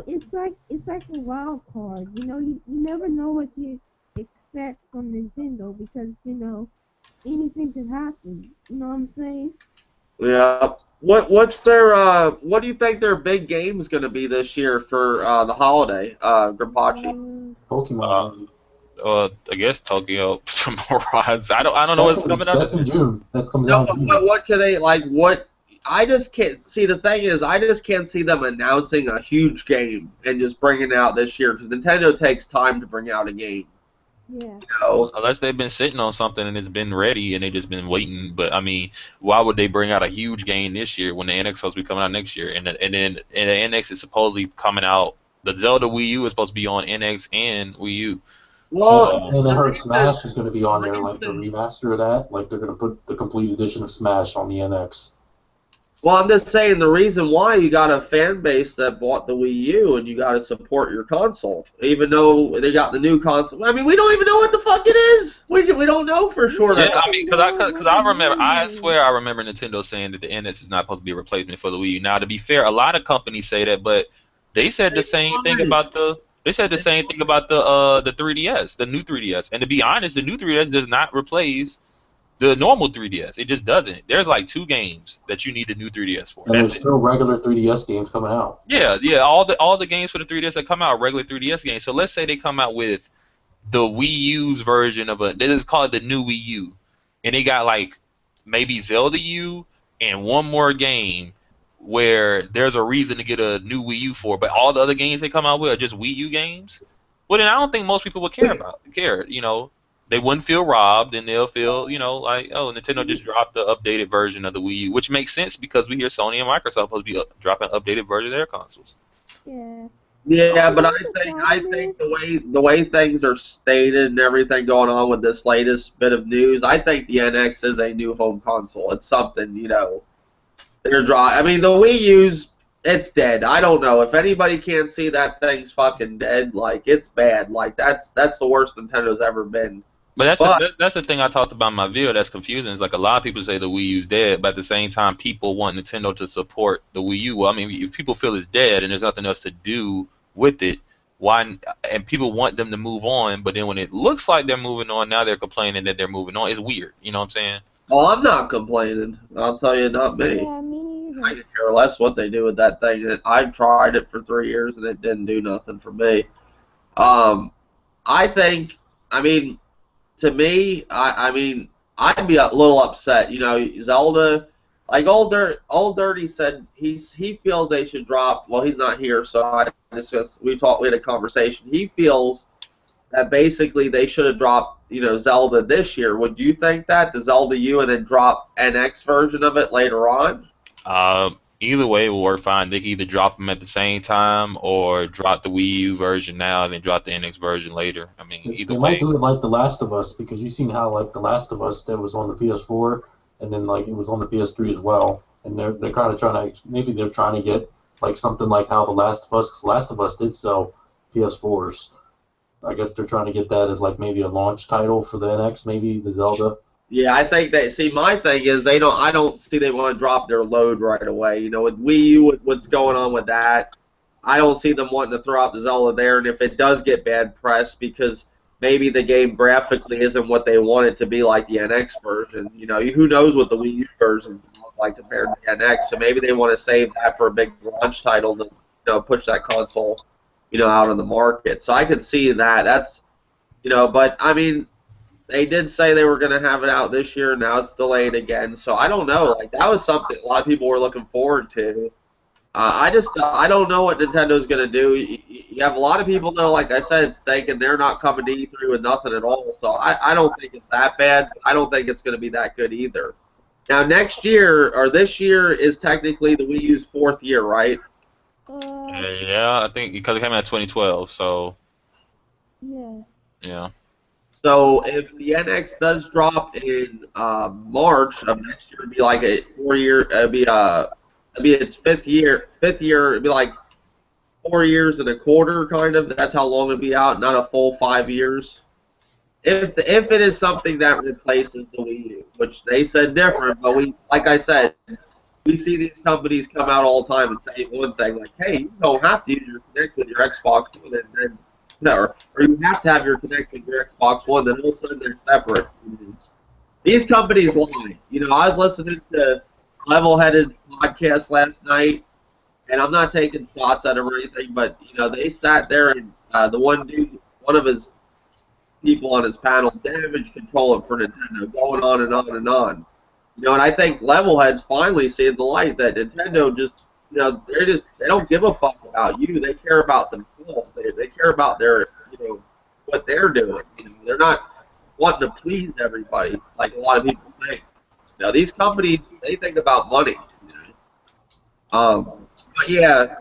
it's like a wild card. You never know what you expect from Nintendo because anything could happen. You know what I'm saying? Yeah. What's their what do you think their big game's gonna be this year for the holiday, Grimpachi? Pokemon. I guess Tokyo Mirage. I don't know what's coming out That's this in year. June. That's coming No, out in but June. what can they like? What I just can't see. The thing is, I just can't see them announcing a huge game and just bringing it out this year because Nintendo takes time to bring out a game. Yeah. Unless they've been sitting on something and it's been ready and they just been waiting. But I mean, why would they bring out a huge game this year when the NX is supposed to be coming out next year? And then the NX is supposedly coming out. The Zelda Wii U is supposed to be on NX and Wii U. Well, And I the heard reason, Smash is going to be on the there, like the reason remaster of that. Like they're going to put the complete edition of Smash on the NX. Well, I'm just saying the reason why you got a fan base that bought the Wii U and you got to support your console, even though they got the new console. I mean, we don't even know what the fuck it is. We don't know for sure. Yeah, That's I mean, because I remember, I swear I remember Nintendo saying that the NX is not supposed to be a replacement for the Wii U. Now, to be fair, a lot of companies say that, but They said the same thing about the. They said the same thing about the 3DS, the new 3DS. And to be honest, the new 3DS does not replace the normal 3DS. It just doesn't. There's like 2 games that you need the new 3DS for. And That's there's it. still regular 3DS games coming out. Yeah, yeah. All the games for the 3DS that come out are regular 3DS games. So let's say they come out with the Wii U's version of a. They just call it the new Wii U, and they got like maybe Zelda U and one more game where there's a reason to get a new Wii U for, but all the other games they come out with are just Wii U games. Well, then I don't think most people would care. They wouldn't feel robbed, and they'll feel, like, oh, Nintendo just dropped the updated version of the Wii U, which makes sense because we hear Sony and Microsoft supposed to be dropping an updated version of their consoles. Yeah. Yeah, but I The think problem the way things are stated and everything going on with this latest bit of news, I think the NX is a new home console. It's something, I mean, the Wii U's, it's dead. I don't know if anybody can't see that thing's fucking dead. Like, it's bad. Like, that's the worst Nintendo's ever been. But that's the thing I talked about in my video that's confusing. Is like a lot of people say the Wii U's dead, but at the same time, people want Nintendo to support the Wii U. Well, I mean, if people feel it's dead and there's nothing else to do with it, why? And people want them to move on, but then when it looks like they're moving on, now they're complaining that they're moving on. It's weird. You know what I'm saying? Oh, I'm not complaining. I'll tell you, not me. Yeah, me I neither. could care less what they do with that thing. I've tried it for 3 years and it didn't do nothing for me. I think, I mean, to me, I mean, I'd be a little upset. Zelda, like old Dirty said, he feels they should drop. Well, he's not here, so we had a conversation. He feels that basically they should have dropped, Zelda this year. Would you think that the Zelda U and then drop NX version of it later on? Either way will work fine. They can either drop them at the same time or drop the Wii U version now and then drop the NX version later. I mean, either They way. might do it like The Last of Us, because you've seen how like The Last of Us that was on the PS4 and then like it was on the PS3 as well, and they're kind of trying to, maybe they're trying to get like something like how The Last of Us, 'cause Last of Us did sell PS4s. I guess they're trying to get that as like maybe a launch title for the NX, maybe the Zelda. Yeah, I think my thing is I don't see they want to drop their load right away. With Wii U, what's going on with that, I don't see them wanting to throw out the Zelda there. And if it does get bad press because maybe the game graphically isn't what they want it to be like the NX version, who knows what the Wii U version's going to look like compared to the NX. So maybe they want to save that for a big launch title to push that console, out on the market. So I could see that. That's, but I mean, they did say they were going to have it out this year. Now it's delayed again. So I don't know. Like, that was something a lot of people were looking forward to. I don't know what Nintendo's going to do. You have a lot of people, though, like I said, thinking they're not coming to E3 with nothing at all. So I don't think it's that bad. I don't think it's going to be that good either. Now, next year, or this year, is technically the Wii U's 4th year, right? Yeah, I think because it came out in 2012, so. Yeah. Yeah. So if the NX does drop in March of next year, it'd be like a 4-year. It'd be its 5th year. 5th year. It'd be like 4 years and a quarter, kind of. That's how long it'd be out, not a full 5 years. If it is something that replaces the Wii U, which they said different, but like I said, we see these companies come out all the time and say one thing like, "Hey, you don't have to use your Kinect with your Xbox One," and or you have to have your Kinect with your Xbox One. Then all of a sudden they're separate. These companies lie. I was listening to Level-Headed podcast last night, and I'm not taking shots at him or anything, but they sat there and the one dude, one of his people on his panel, damage control it for Nintendo, going on and on and on. And I think Levelhead's finally seeing the light that Nintendo just, they don't give a fuck about you. They care about themselves. They care about their, what they're doing. They're not wanting to please everybody like a lot of people think. These companies, they think about money. But yeah,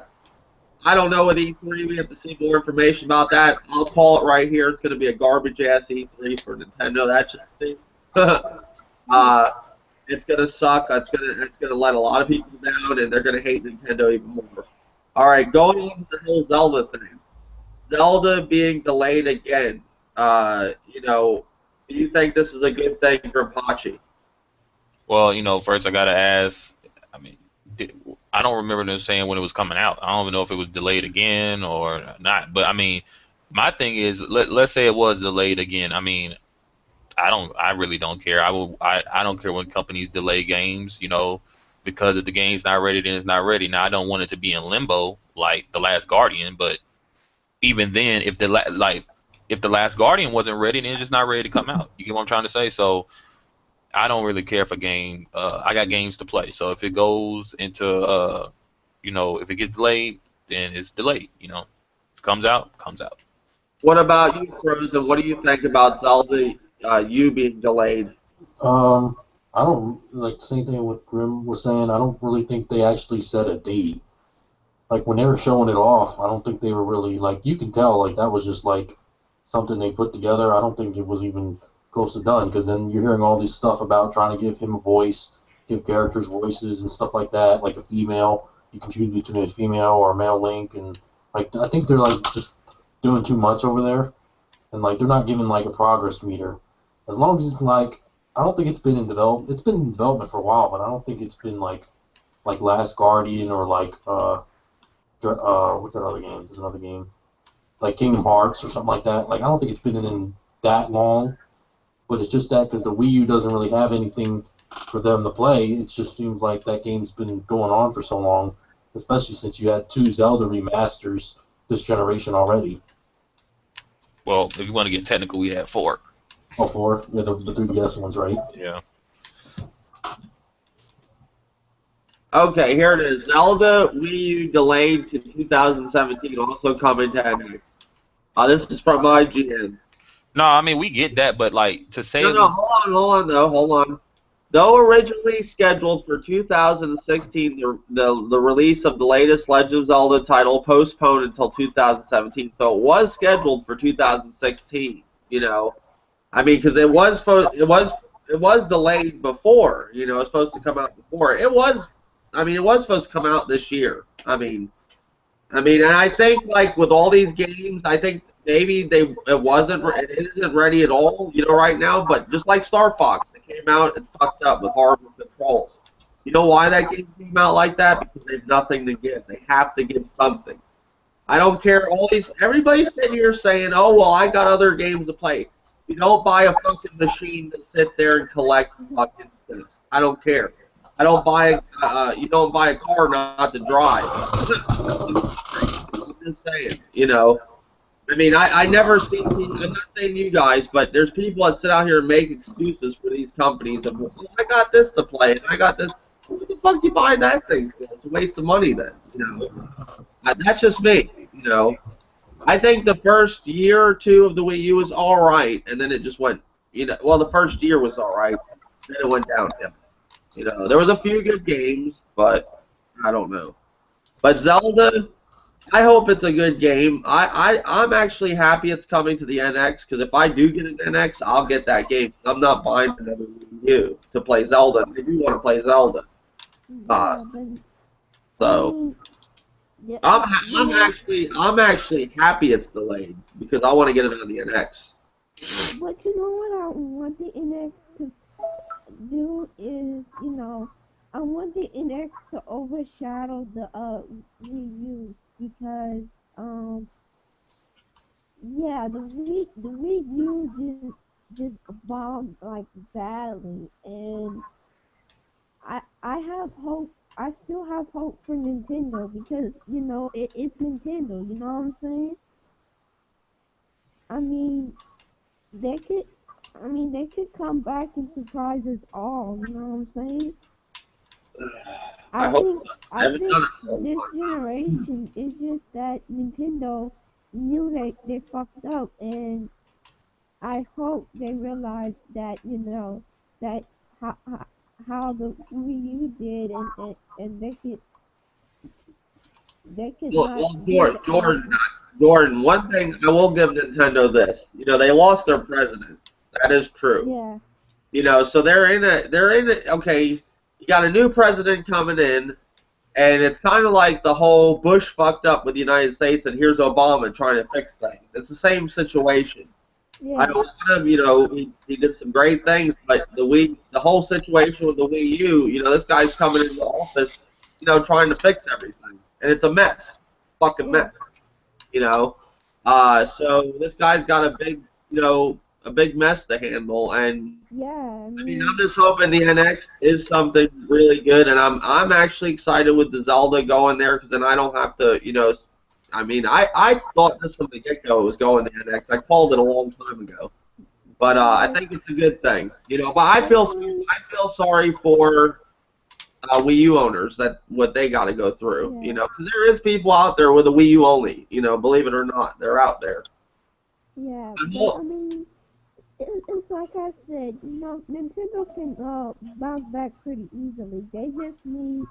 I don't know with E3. We have to see more information about that. I'll call it right here. It's going to be a garbage ass E3 for Nintendo. That should be. It's gonna suck. It's gonna let a lot of people down, and they're gonna hate Nintendo even more. All right, going on to the whole Zelda thing. Zelda being delayed again. Do you think this is a good thing for Pachi? Well, first I gotta ask. I mean, I don't remember them saying when it was coming out. I don't even know if it was delayed again or not. But I mean, my thing is, let's say it was delayed again. I mean, I really don't care. I don't care when companies delay games, because if the game's not ready, then it's not ready. Now I don't want it to be in limbo like The Last Guardian, but even then, if the Last Guardian wasn't ready, then it's just not ready to come out. You get what I'm trying to say? So I don't really care if a game. I got games to play. So if it goes into, if it gets delayed, then it's delayed. If it comes out, comes out. What about you, Frozen? What do you think about Zelda, you being delayed? I don't like the same thing what Grim was saying. I don't really think they actually set a date. Like when they were showing it off, I don't think they were really like you can tell like that was just like something they put together. I don't think it was even close to done because then you're hearing all this stuff about trying to give him a voice, give characters voices and stuff like that, like a female. You can choose between a female or a male Link, and like I think they're like just doing too much over there, and like they're not giving like a progress meter. As long as it's like I don't think it's been in develop. It's been in development for a while, but I don't think it's been like Last Guardian or like what's that other game? There's another game like Kingdom Hearts or something like that. Like I don't think it's been in that long, but it's just that because the Wii U doesn't really have anything for them to play. It just seems like that game's been going on for so long, especially since you had 2 Zelda remasters this generation already. Well, if you want to get technical, we had 4. Oh, 4? Yeah, the 3DS ones, right? Yeah. Okay, here it is. Zelda Wii U delayed to 2017, also coming to NX. This is from IGN. No, I mean we get that, but like to say No, hold on. Though originally scheduled for 2016, the release of the latest Legend of Zelda title postponed until 2017. So it was scheduled for 2016. I mean, because it was delayed before. It was supposed to come out before. It was supposed to come out this year. I mean, and I think like with all these games, I think maybe it isn't ready at all, right now. But just like Star Fox, it came out and fucked up with horrible controls. You know why that game came out like that? Because they have nothing to give. They have to give something. I don't care. Everybody's sitting here saying, "Oh well, I got other games to play." You don't buy a fucking machine to sit there and collect fucking things. I don't care. You don't buy a car not to drive. I'm just saying, I mean, I never seen. I'm not saying you guys, but there's people that sit out here and make excuses for these companies of, oh, I got this to play, and I got this. What the fuck you buy that thing for? It's a waste of money then, That's just me, I think the first year or two of the Wii U was all right, and then it just went, well, the first year was all right, then it went downhill. There was a few good games, but I don't know. But Zelda, I hope it's a good game. I'm actually happy it's coming to the NX, because if I do get an NX, I'll get that game. I'm not buying another Wii U to play Zelda. I do want to play Zelda. So I'm actually happy it's delayed, because I want to get it on the NX. But you know what I want the NX to do is, I want the NX to overshadow the Wii U because, yeah, the Wii U just bombed like badly, and I have hope. I still have hope for Nintendo because it's Nintendo. You know what I'm saying? I mean, they could. They could come back and surprise us all. You know what I'm saying? I think this generation is just that Nintendo knew they fucked up, and I hope they realize that that how the Wii U did, and they could not. Jordan, one thing I will give Nintendo this. They lost their president. That is true. Yeah. So okay, you got a new president coming in, and it's kind of like the whole Bush fucked up with the United States, and here's Obama trying to fix things. It's the same situation. Yeah. I don't want him, he did some great things, but the whole situation with the Wii U, this guy's coming into office, trying to fix everything, and it's a mess, fucking mess, you know. So this guy's got a big mess to handle, and Yeah, I mean, I'm just hoping the NX is something really good, and I'm actually excited with the Zelda going there because then I don't have to, I mean, I thought this from the get-go was going to NX. I called it a long time ago, but I think it's a good thing, But I feel sorry for Wii U owners that what they got to go through, because there is people out there with a Wii U only, believe it or not, they're out there. Yeah, but I mean, it's like I said, Nintendo can bounce back pretty easily. They just need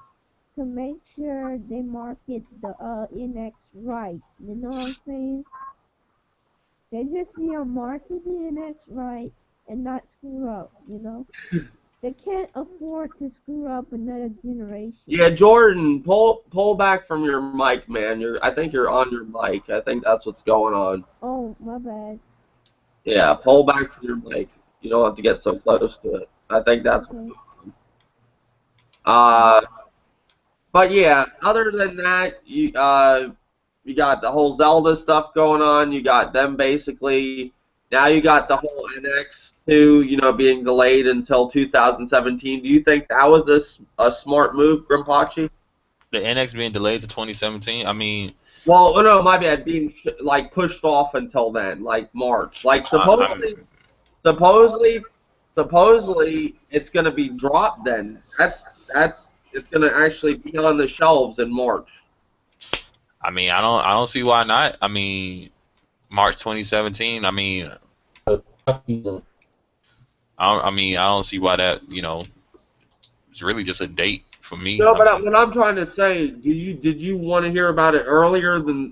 to make sure they market the NX right. You know what I'm saying? They just need to market the NX right and not screw up. They can't afford to screw up another generation. Yeah, Jordan, pull back from your mic, man. I think you're on your mic. I think that's what's going on. Oh, my bad. Yeah, pull back from your mic. You don't have to get so close to it. I think that's what's going on. But yeah, other than that, you got the whole Zelda stuff going on. You got them basically. Now you got the whole NX2, being delayed until 2017. Do you think that was a smart move, Grimpachi? The NX being delayed to 2017. I mean. Well, no, my bad. Being pushed off until then, like March. Like supposedly, it's gonna be dropped then. It's gonna actually be on the shelves in March. I mean, I don't see why not. I mean, March 2017. I mean, I don't see why that. It's really just a date for me. No, but what I'm trying to say, did you want to hear about it earlier than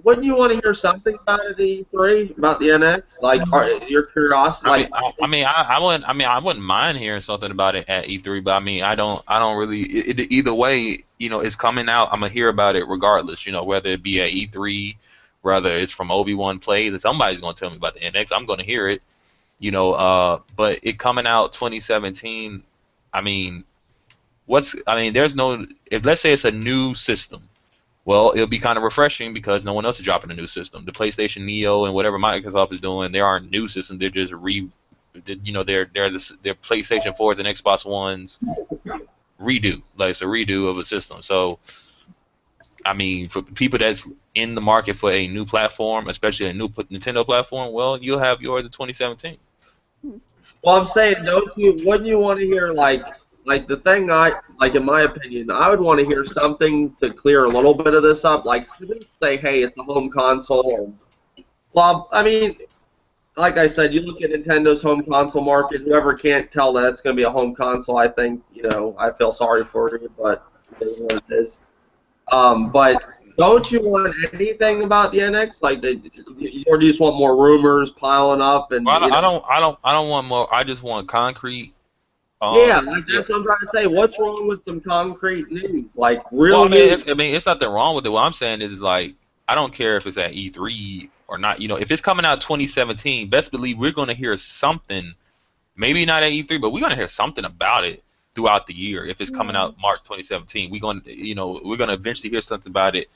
wouldn't you want to hear something about it at E3 about the NX? Like, your curiosity. I wouldn't mind hearing something about it at E3, but I mean, I don't really. Either way, it's coming out. I'm gonna hear about it regardless. Whether it be at E3, whether it's from Obi-Wan Plays, and somebody's gonna tell me about the NX. I'm gonna hear it. But it coming out 2017. I mean. There's no, if let's say it's a new system, well, it'll be kind of refreshing because no one else is dropping a new system. The PlayStation Neo and whatever Microsoft is doing, they aren't new systems. They're just they're PlayStation 4s and Xbox Ones redo. Like it's a redo of a system. So, I mean, for people that's in the market for a new platform, especially a new Nintendo platform, well, you'll have yours in 2017. Well, I'm saying, wouldn't you want to hear the thing in my opinion, I would want to hear something to clear a little bit of this up. Like, say, hey, it's a home console. Well, I mean, like I said, you look at Nintendo's home console market. Whoever can't tell that it's going to be a home console, I think, I feel sorry for you, but it is what it is. But don't you want anything about the NX? Or do you just want more rumors piling up? And well, I don't want more. I just want concrete. That's what I'm trying to say. What's wrong with some concrete news? Real news? It's nothing wrong with it. What I'm saying is, I don't care if it's at E3 or not. If it's coming out 2017, best believe we're going to hear something. Maybe not at E3, but we're going to hear something about it throughout the year. If it's coming out March 2017, we're going to eventually hear something about it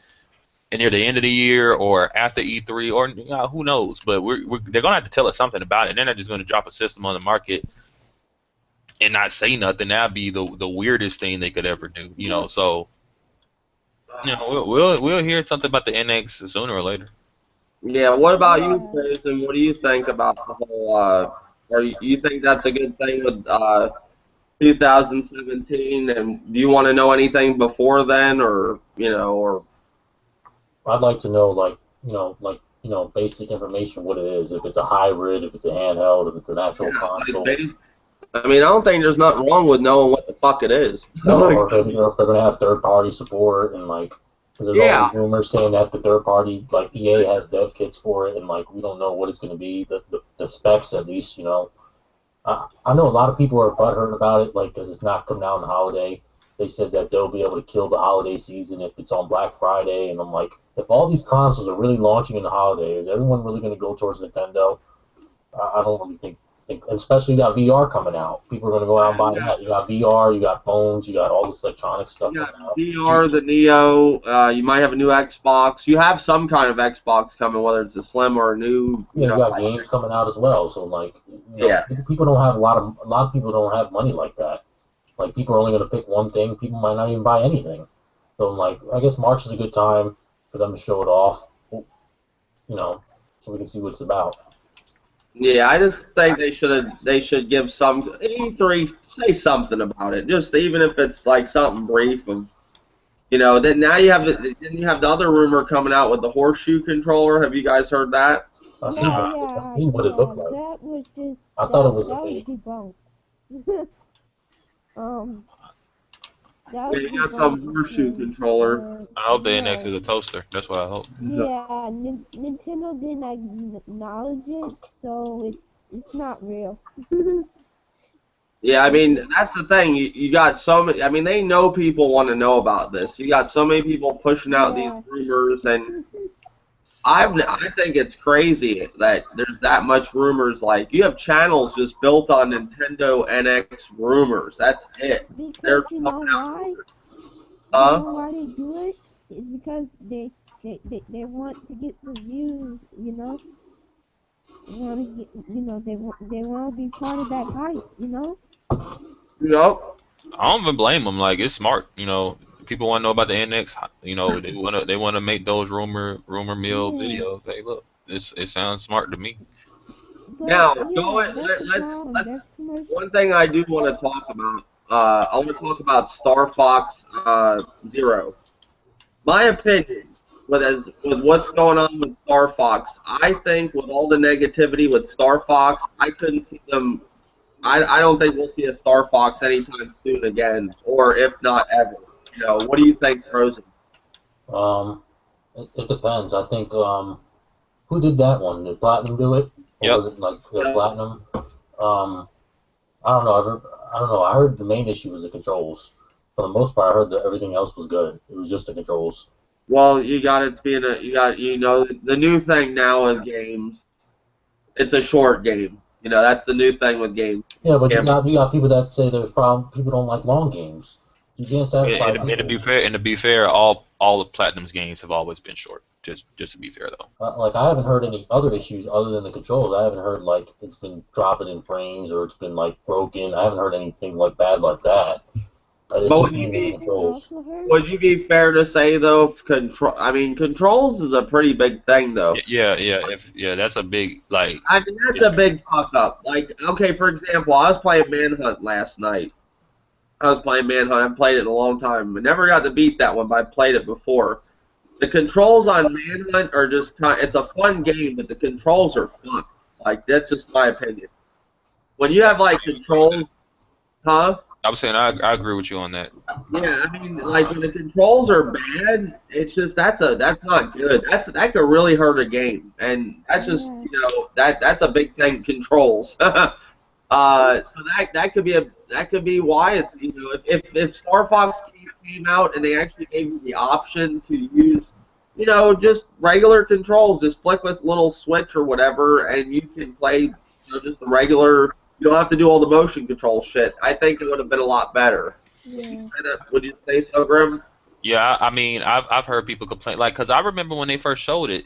near the end of the year or after E3 or who knows. But they're going to have to tell us something about it. They're not just going to drop a system on the market and not say nothing. That'd be the weirdest thing they could ever do, So, we'll hear something about the NX sooner or later. Yeah. What about you, Jason? What do you think about the whole? Or you think that's a good thing with 2017? And do you want to know anything before then, or? I'd like to know, basic information, what it is. If it's a hybrid, if it's a handheld, if it's an actual console. I mean, I don't think there's nothing wrong with knowing what the fuck it is. Or if they're gonna have third-party support and because there's all these rumors saying that the third-party, EA has dev kits for it, and we don't know what it's gonna be. The specs, at least, I know a lot of people are butthurt about it, because it's not coming out on holiday. They said that they'll be able to kill the holiday season if it's on Black Friday, and I'm like, if all these consoles are really launching in the holidays, is everyone really gonna go towards Nintendo? I don't really think especially you got VR coming out. People are going to go out and buy that. You got VR, you got phones, you got all this electronic stuff You coming got out. VR, the Neo. You might have a new Xbox. You have some kind of Xbox coming, whether it's a Slim or a new. Yeah, you got games coming out as well. So like, Yeah. people don't have a lot of people don't have money like that. Like people are only going to pick one thing. People might not even buy anything. So like, I guess March is a good time for them to show it off. So we can see what it's about. Yeah, I just think they should give some E3 say something about it. Just even if it's like something brief of then now then you have the other rumor coming out with the horseshoe controller. Have you guys heard that? I've seen what it looked like. That was just. I thought it was a fake. fake. Debunked. Yeah, you got some horseshoe controller. I hope the NX is a toaster. That's what I hope. Yeah, Nintendo didn't acknowledge it, so it's not real. Yeah, I mean that's the thing. You got so many. I mean, they know people want to know about this. You got so many people pushing out these rumors, and I think it's crazy that there's that much rumors. Like you have channels just built on Nintendo NX rumors. That's it. Because you know why? You know why they do it? It's because they want to get the views. They want to get. They want to be part of that hype. Yep. I don't even blame them. Like it's smart. People want to know about the NX. They want to make those rumor mill videos. Hey, look, it sounds smart to me. Now, let's. One thing I do want to talk about. I want to talk about Star Fox Zero. My opinion, with what's going on with Star Fox, I think with all the negativity with Star Fox, I couldn't see them. I don't think we'll see a Star Fox anytime soon again, or if not ever. What do you think, Frozen? It depends. I think who did that one? Did Platinum do it? Or was it like Platinum? I don't know. I don't know. I heard the main issue was the controls. For the most part, I heard that everything else was good. It was just the controls. Well, the new thing now with games. It's a short game. That's the new thing with games. Yeah, but you got people that say there's people don't like long games. You can't satisfy. And to be fair, all of Platinum's games have always been short. Just to be fair though. Like I haven't heard any other issues other than the controls. I haven't heard like it's been dropping in frames or it's been like broken. I haven't heard anything like bad like that. But would you be fair to say though? Controls is a pretty big thing though. Yeah, that's a big that's a big fuck up. Like, okay, for example, I was playing Manhunt last night. I haven't played it in a long time. I never got to beat that one, but I played it before. The controls on Manhunt are just it's a fun game, but the controls are fun. Like, that's just my opinion. When you have like controls, I was saying I agree with you on that. Yeah, like when the controls are bad, it's just that's not good. That could really hurt a game, and that's just that's a big thing. Controls. So that could be why it's if Star Fox came out and they actually gave you the option to use just regular controls, just flick this little switch or whatever, and you can play just the regular. You don't have to do all the motion control shit. I think it would have been a lot better. Yeah. Would you say so, Grim? Yeah, I've heard people complain, because I remember when they first showed it,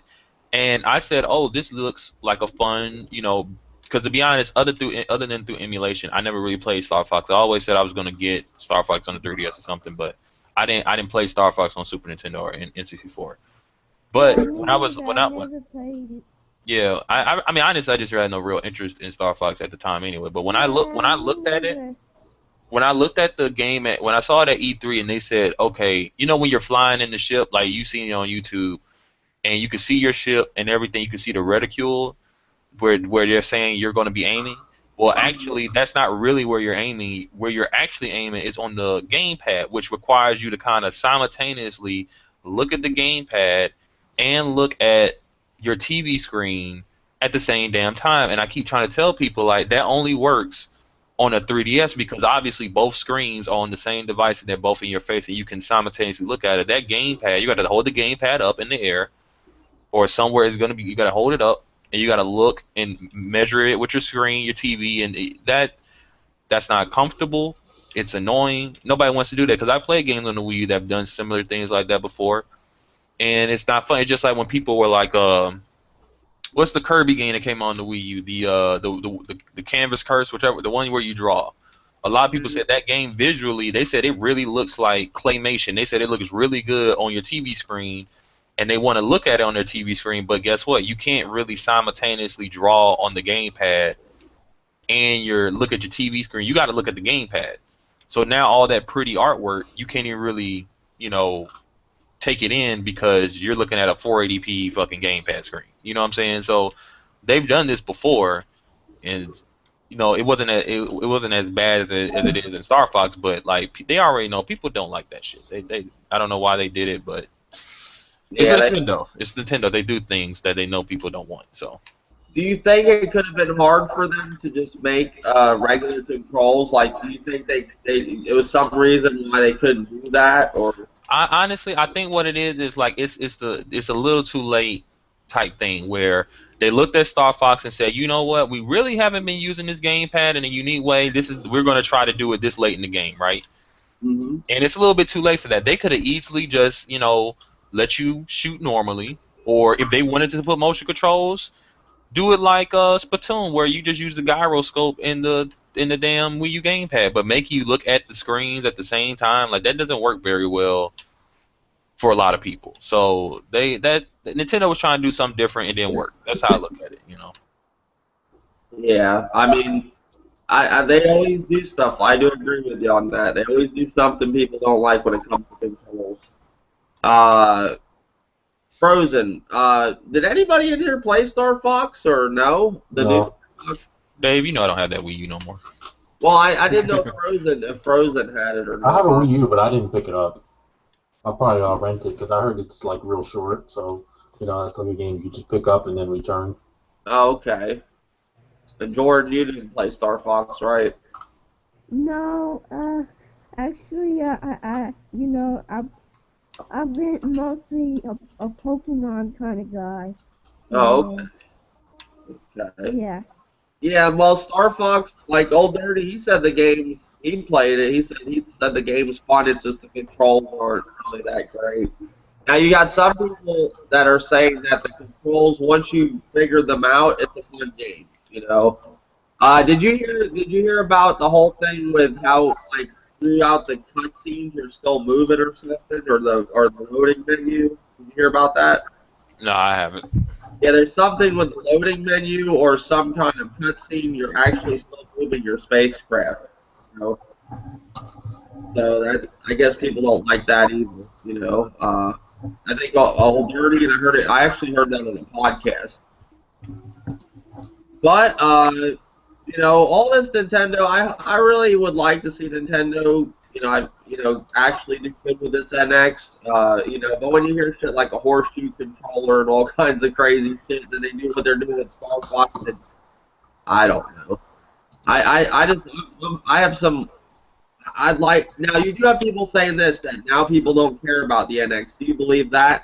and I said, oh, this looks like a fun, because to be honest, other than through emulation, I never really played Star Fox. I always said I was gonna get Star Fox on the 3DS or something, but I didn't play Star Fox on Super Nintendo or N64. But when I honestly, I just had no real interest in Star Fox at the time anyway. But when I looked at the game when I saw it at E3 and they said, okay, when you're flying in the ship, like you seen it on YouTube, and you can see your ship and everything, you can see the reticule where they're saying you're going to be aiming. Well, actually, that's not really where you're aiming. Where you're actually aiming is on the gamepad, which requires you to kind of simultaneously look at the gamepad and look at your TV screen at the same damn time. And I keep trying to tell people, like, that only works on a 3DS because obviously both screens are on the same device and they're both in your face and you can simultaneously look at it. That gamepad, you got to hold the gamepad up in the air or somewhere it's going to be, you got to hold it up and you got to look and measure it with your screen, your TV, and that's not comfortable. It's annoying. Nobody wants to do that because I played games on the Wii U that have done similar things like that before, and it's not fun. It's just like when people were like, what's the Kirby game that came on the Wii U? The Canvas Curse, whichever, the one where you draw. A lot of people said that game visually, they said it really looks like claymation. They said it looks really good on your TV screen, and they want to look at it on their TV screen. But guess what? You can't really simultaneously draw on the gamepad and look at your TV screen. You got to look at the gamepad. So now all that pretty artwork, you can't even really, take it in because you're looking at a 480p fucking gamepad screen. You know what I'm saying? So they've done this before, and it wasn't as bad as it is in Star Fox, but like they already know people don't like that shit. They I don't know why they did it, but it's Nintendo. It's Nintendo. They do things that they know people don't want. So. Do you think it could have been hard for them to just make regular controls? Like, do you think it was some reason why they couldn't do that, or? Honestly, I think what it is like it's a little too late type thing where they looked at Star Fox and said, you know what, we really haven't been using this gamepad in a unique way. We're going to try to do it this late in the game, right? Mm-hmm. And it's a little bit too late for that. They could have easily just let you shoot normally, or if they wanted to put motion controls, do it like Splatoon, where you just use the gyroscope in the damn Wii U gamepad, but make you look at the screens at the same time. Like, that doesn't work very well for a lot of people. So Nintendo was trying to do something different, and it didn't work. That's how I look at it, Yeah, I mean, they always do stuff. I do agree with you on that. They always do something people don't like when it comes to controls. Frozen. Did anybody in here play Star Fox or no? No. Dave, I don't have that Wii U no more. Well, I didn't know if Frozen had it or not. I have a Wii U, but I didn't pick it up. I'll probably rent it because I heard it's like real short. So it's like a game you just pick up and then return. Oh, okay. And Jordan, you didn't play Star Fox, right? No, actually, I've been mostly a Pokemon kind of guy. Oh, okay. Yeah. Yeah, well, Star Fox, like Old Dirty, he said he played it. He said the game's fun. It's just the controls aren't really that great. Now you got some people that are saying that the controls, once you figure them out, it's a fun game. Did you hear about the whole thing with how like throughout the cutscenes you're still moving or something, or the loading menu? Did you hear about that? No, I haven't. Yeah, there's something with the loading menu or some kind of cutscene. You're actually still moving your spacecraft. So I guess people don't like that either. I think Old Dirty, and I actually heard that on a podcast. But all this Nintendo, I really would like to see Nintendo, actually do good with this NX. But when you hear shit like a horseshoe controller and all kinds of crazy shit, then they do what they're doing with Star Fox, and I don't know. I have some. I'd like now. You do have people saying this that now people don't care about the NX. Do you believe that?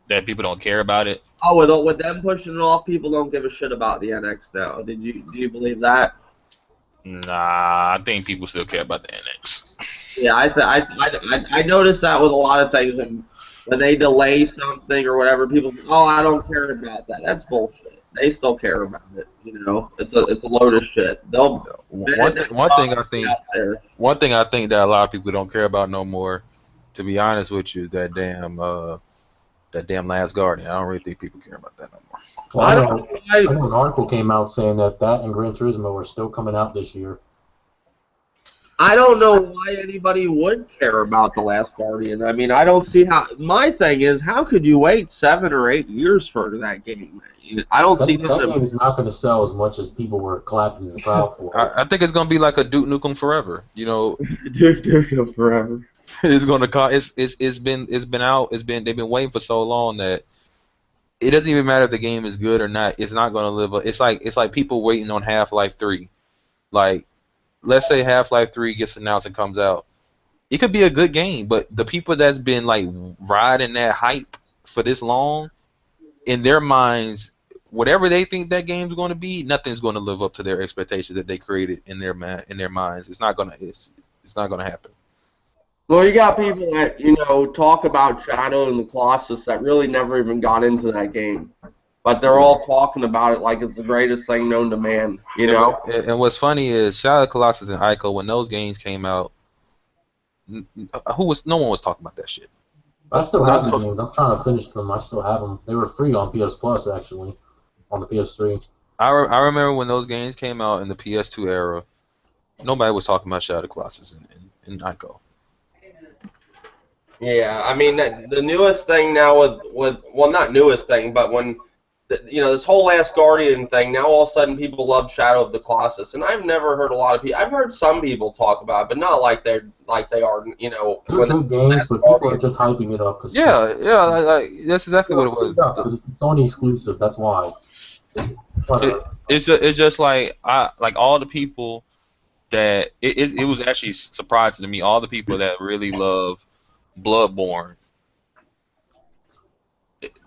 That people don't care about it? Oh, with them pushing it off, people don't give a shit about the NX now. Do you believe that? Nah, I think people still care about the NX. Yeah, I noticed that with a lot of things when they delay something or whatever, people say, "Oh, I don't care about that." That's bullshit. They still care about it. It's a load of shit. One thing I think that a lot of people don't care about no more, to be honest with you, that damn Last Guardian. I don't really think people care about that no more. Well, I know an article came out saying that and Gran Turismo are still coming out this year. I don't know why anybody would care about The Last Guardian. I mean, I don't see how. My thing is, how could you wait 7 or 8 years for that game? I don't see that game is not going to sell as much as people were clapping in the crowd for. I think it's going to be like a Duke Nukem Forever. Duke Nukem Forever. It's going to cost. It's been out. They've been waiting for so long that it doesn't even matter if the game is good or not. It's not going to live. It's like people waiting on Half-Life 3. Like, let's say Half-Life 3 gets announced and comes out. It could be a good game, but the people that's been like riding that hype for this long, in their minds, whatever they think that game's going to be, nothing's going to live up to their expectations that they created in their minds. It's not gonna happen. Well, you got people that, talk about Shadow and the Colossus that really never even got into that game. But they're all talking about it like it's the greatest thing known to man, And what's funny is Shadow of the Colossus and Ico, when those games came out, no one was talking about that shit. I still have the games. I'm trying to finish them. I still have them. They were free on PS Plus, actually, on the PS3. I remember when those games came out in the PS2 era, nobody was talking about Shadow of the Colossus and Ico. Yeah, I mean, the newest thing now well, not newest thing, but when, this whole Last Guardian thing, now all of a sudden people love Shadow of the Colossus, and I've never heard a lot of people, I've heard some people talk about it, but not like they are, They're good games, but people are just hyping it up. Yeah, that's exactly what it was. Because it's Sony exclusive, that's why. It's just like all the people that it was actually surprising to me. All the people that really love Bloodborne,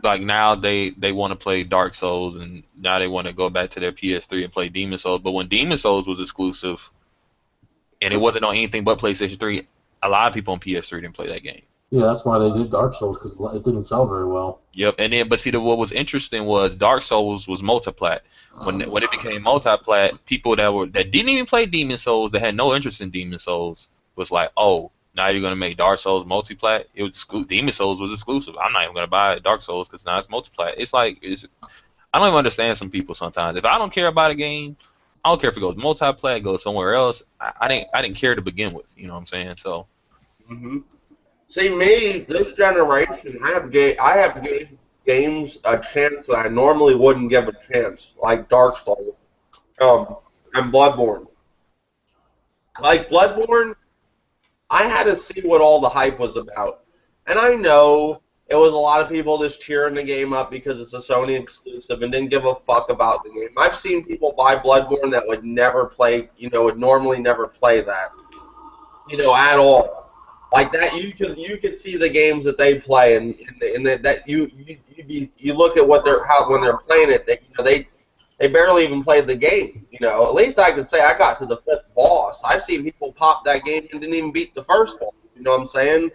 like now they want to play Dark Souls, and now they want to go back to their PS3 and play Demon Souls. But when Demon Souls was exclusive and it wasn't on anything but PlayStation 3, a lot of people on PS3 didn't play that game. Yeah, that's why they did Dark Souls, because it didn't sell very well. Yep, and then but see, what was interesting was Dark Souls was multiplat. When it became multiplat, people that didn't even play Demon Souls, that had no interest in Demon Souls, was like, oh, now you're gonna make Dark Souls multiplat. It was Demon Souls was exclusive. I'm not even gonna buy Dark Souls because now it's multiplat. It's like I don't even understand some people sometimes. If I don't care about a game, I don't care if it goes multiplat, goes somewhere else. I didn't care to begin with. You know what I'm saying? So. Mm-hmm. See, me, this generation, I have gave games a chance that I normally wouldn't give a chance, like Dark Souls, and Bloodborne. Like Bloodborne, I had to see what all the hype was about, and I know it was a lot of people just cheering the game up because it's a Sony exclusive and didn't give a fuck about the game. I've seen people buy Bloodborne that would never play, would normally never play that, at all. Like that, you could see the games that they play, and that you look at when they're playing it, they barely even played the game. At least I could say I got to the 5th boss. I've seen people pop that game and didn't even beat the first one. You know what I'm saying?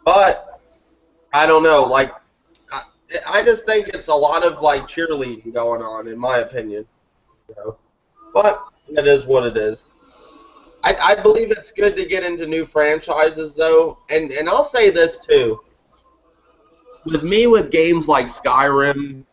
But I don't know. Like I just think it's a lot of like cheerleading going on, in my opinion. But it is what it is. I believe it's good to get into new franchises, though, and I'll say this, too. With games like Skyrim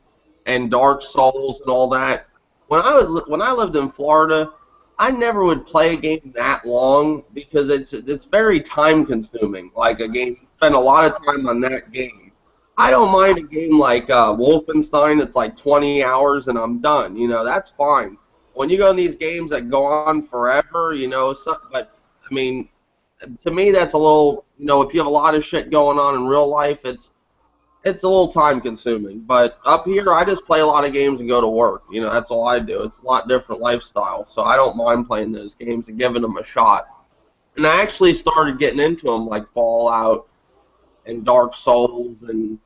and Dark Souls and all that, when I lived in Florida, I never would play a game that long because it's very time-consuming. Like a game, spend a lot of time on that game. I don't mind a game like Wolfenstein. It's like 20 hours and I'm done. That's fine. When you go in these games that go on forever, but I mean, to me that's a little, if you have a lot of shit going on in real life, it's a little time consuming. But up here, I just play a lot of games and go to work. That's all I do. It's a lot different lifestyle, so I don't mind playing those games and giving them a shot. And I actually started getting into them like Fallout and Dark Souls and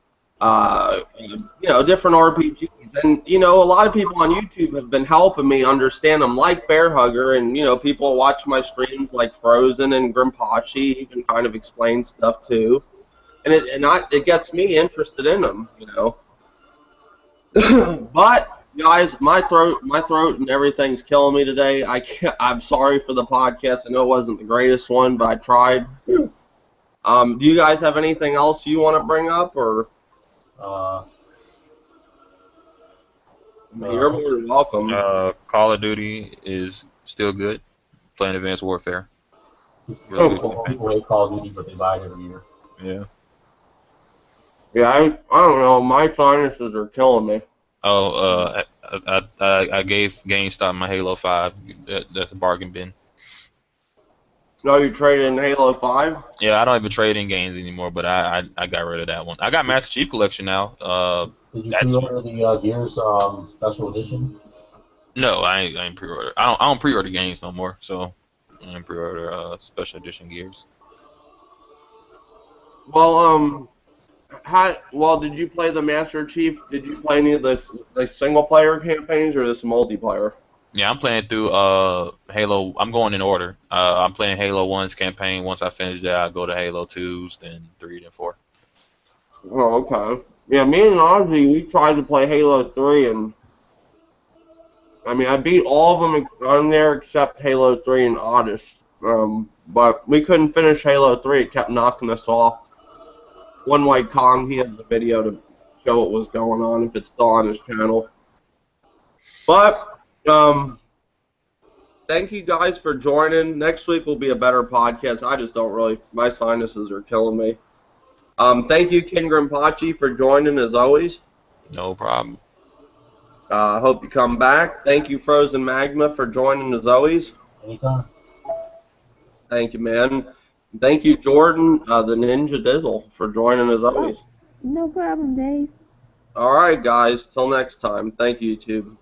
different RPGs. And, a lot of people on YouTube have been helping me understand them, like Bear Hugger, and, people watch my streams like Frozen and Grimpashi even kind of explain stuff too. And it gets me interested in them, But, guys, my throat and everything's killing me today. I'm sorry for the podcast. I know it wasn't the greatest one, but I tried. Do you guys have anything else you want to bring up, or? You're more than welcome. Call of Duty is still good. Playing Advanced Warfare. Really people hate Call of Duty, but they buy it every year. Yeah. Yeah, I don't know. My sinuses are killing me. Oh, I gave GameStop my Halo 5. That's a bargain bin. No, you traded in Halo 5? Yeah, I don't even trade in games anymore, but I got rid of that one. I got Master Chief Collection now. Did you pre-order the Gears Special Edition? No, I ain't pre-order. I don't pre-order games no more, so I ain't pre-order Special Edition Gears. Well, Well, did you play the Master Chief? Did you play any of the single player campaigns or this multiplayer? Yeah, I'm playing through Halo. I'm going in order. I'm playing Halo 1's campaign. Once I finish that, I go to Halo 2's, then 3, then 4. Oh, okay. Yeah, me and Ozzy, we tried to play Halo 3, and I mean, I beat all of them on there except Halo 3 and Odyssey. But we couldn't finish Halo 3. It kept knocking us off. One White Kong, he has the video to show what was going on if it's still on his channel. But thank you guys for joining. Next week will be a better podcast. I just don't really. My sinuses are killing me. Thank you, King Grimpachi, for joining as always. No problem. I hope you come back. Thank you, Frozen Magma, for joining as always. Anytime. Thank you, man. Thank you, Jordan, the Ninja Dizzle, for joining as always. No problem, Dave. All right, guys. Till next time. Thank you, YouTube.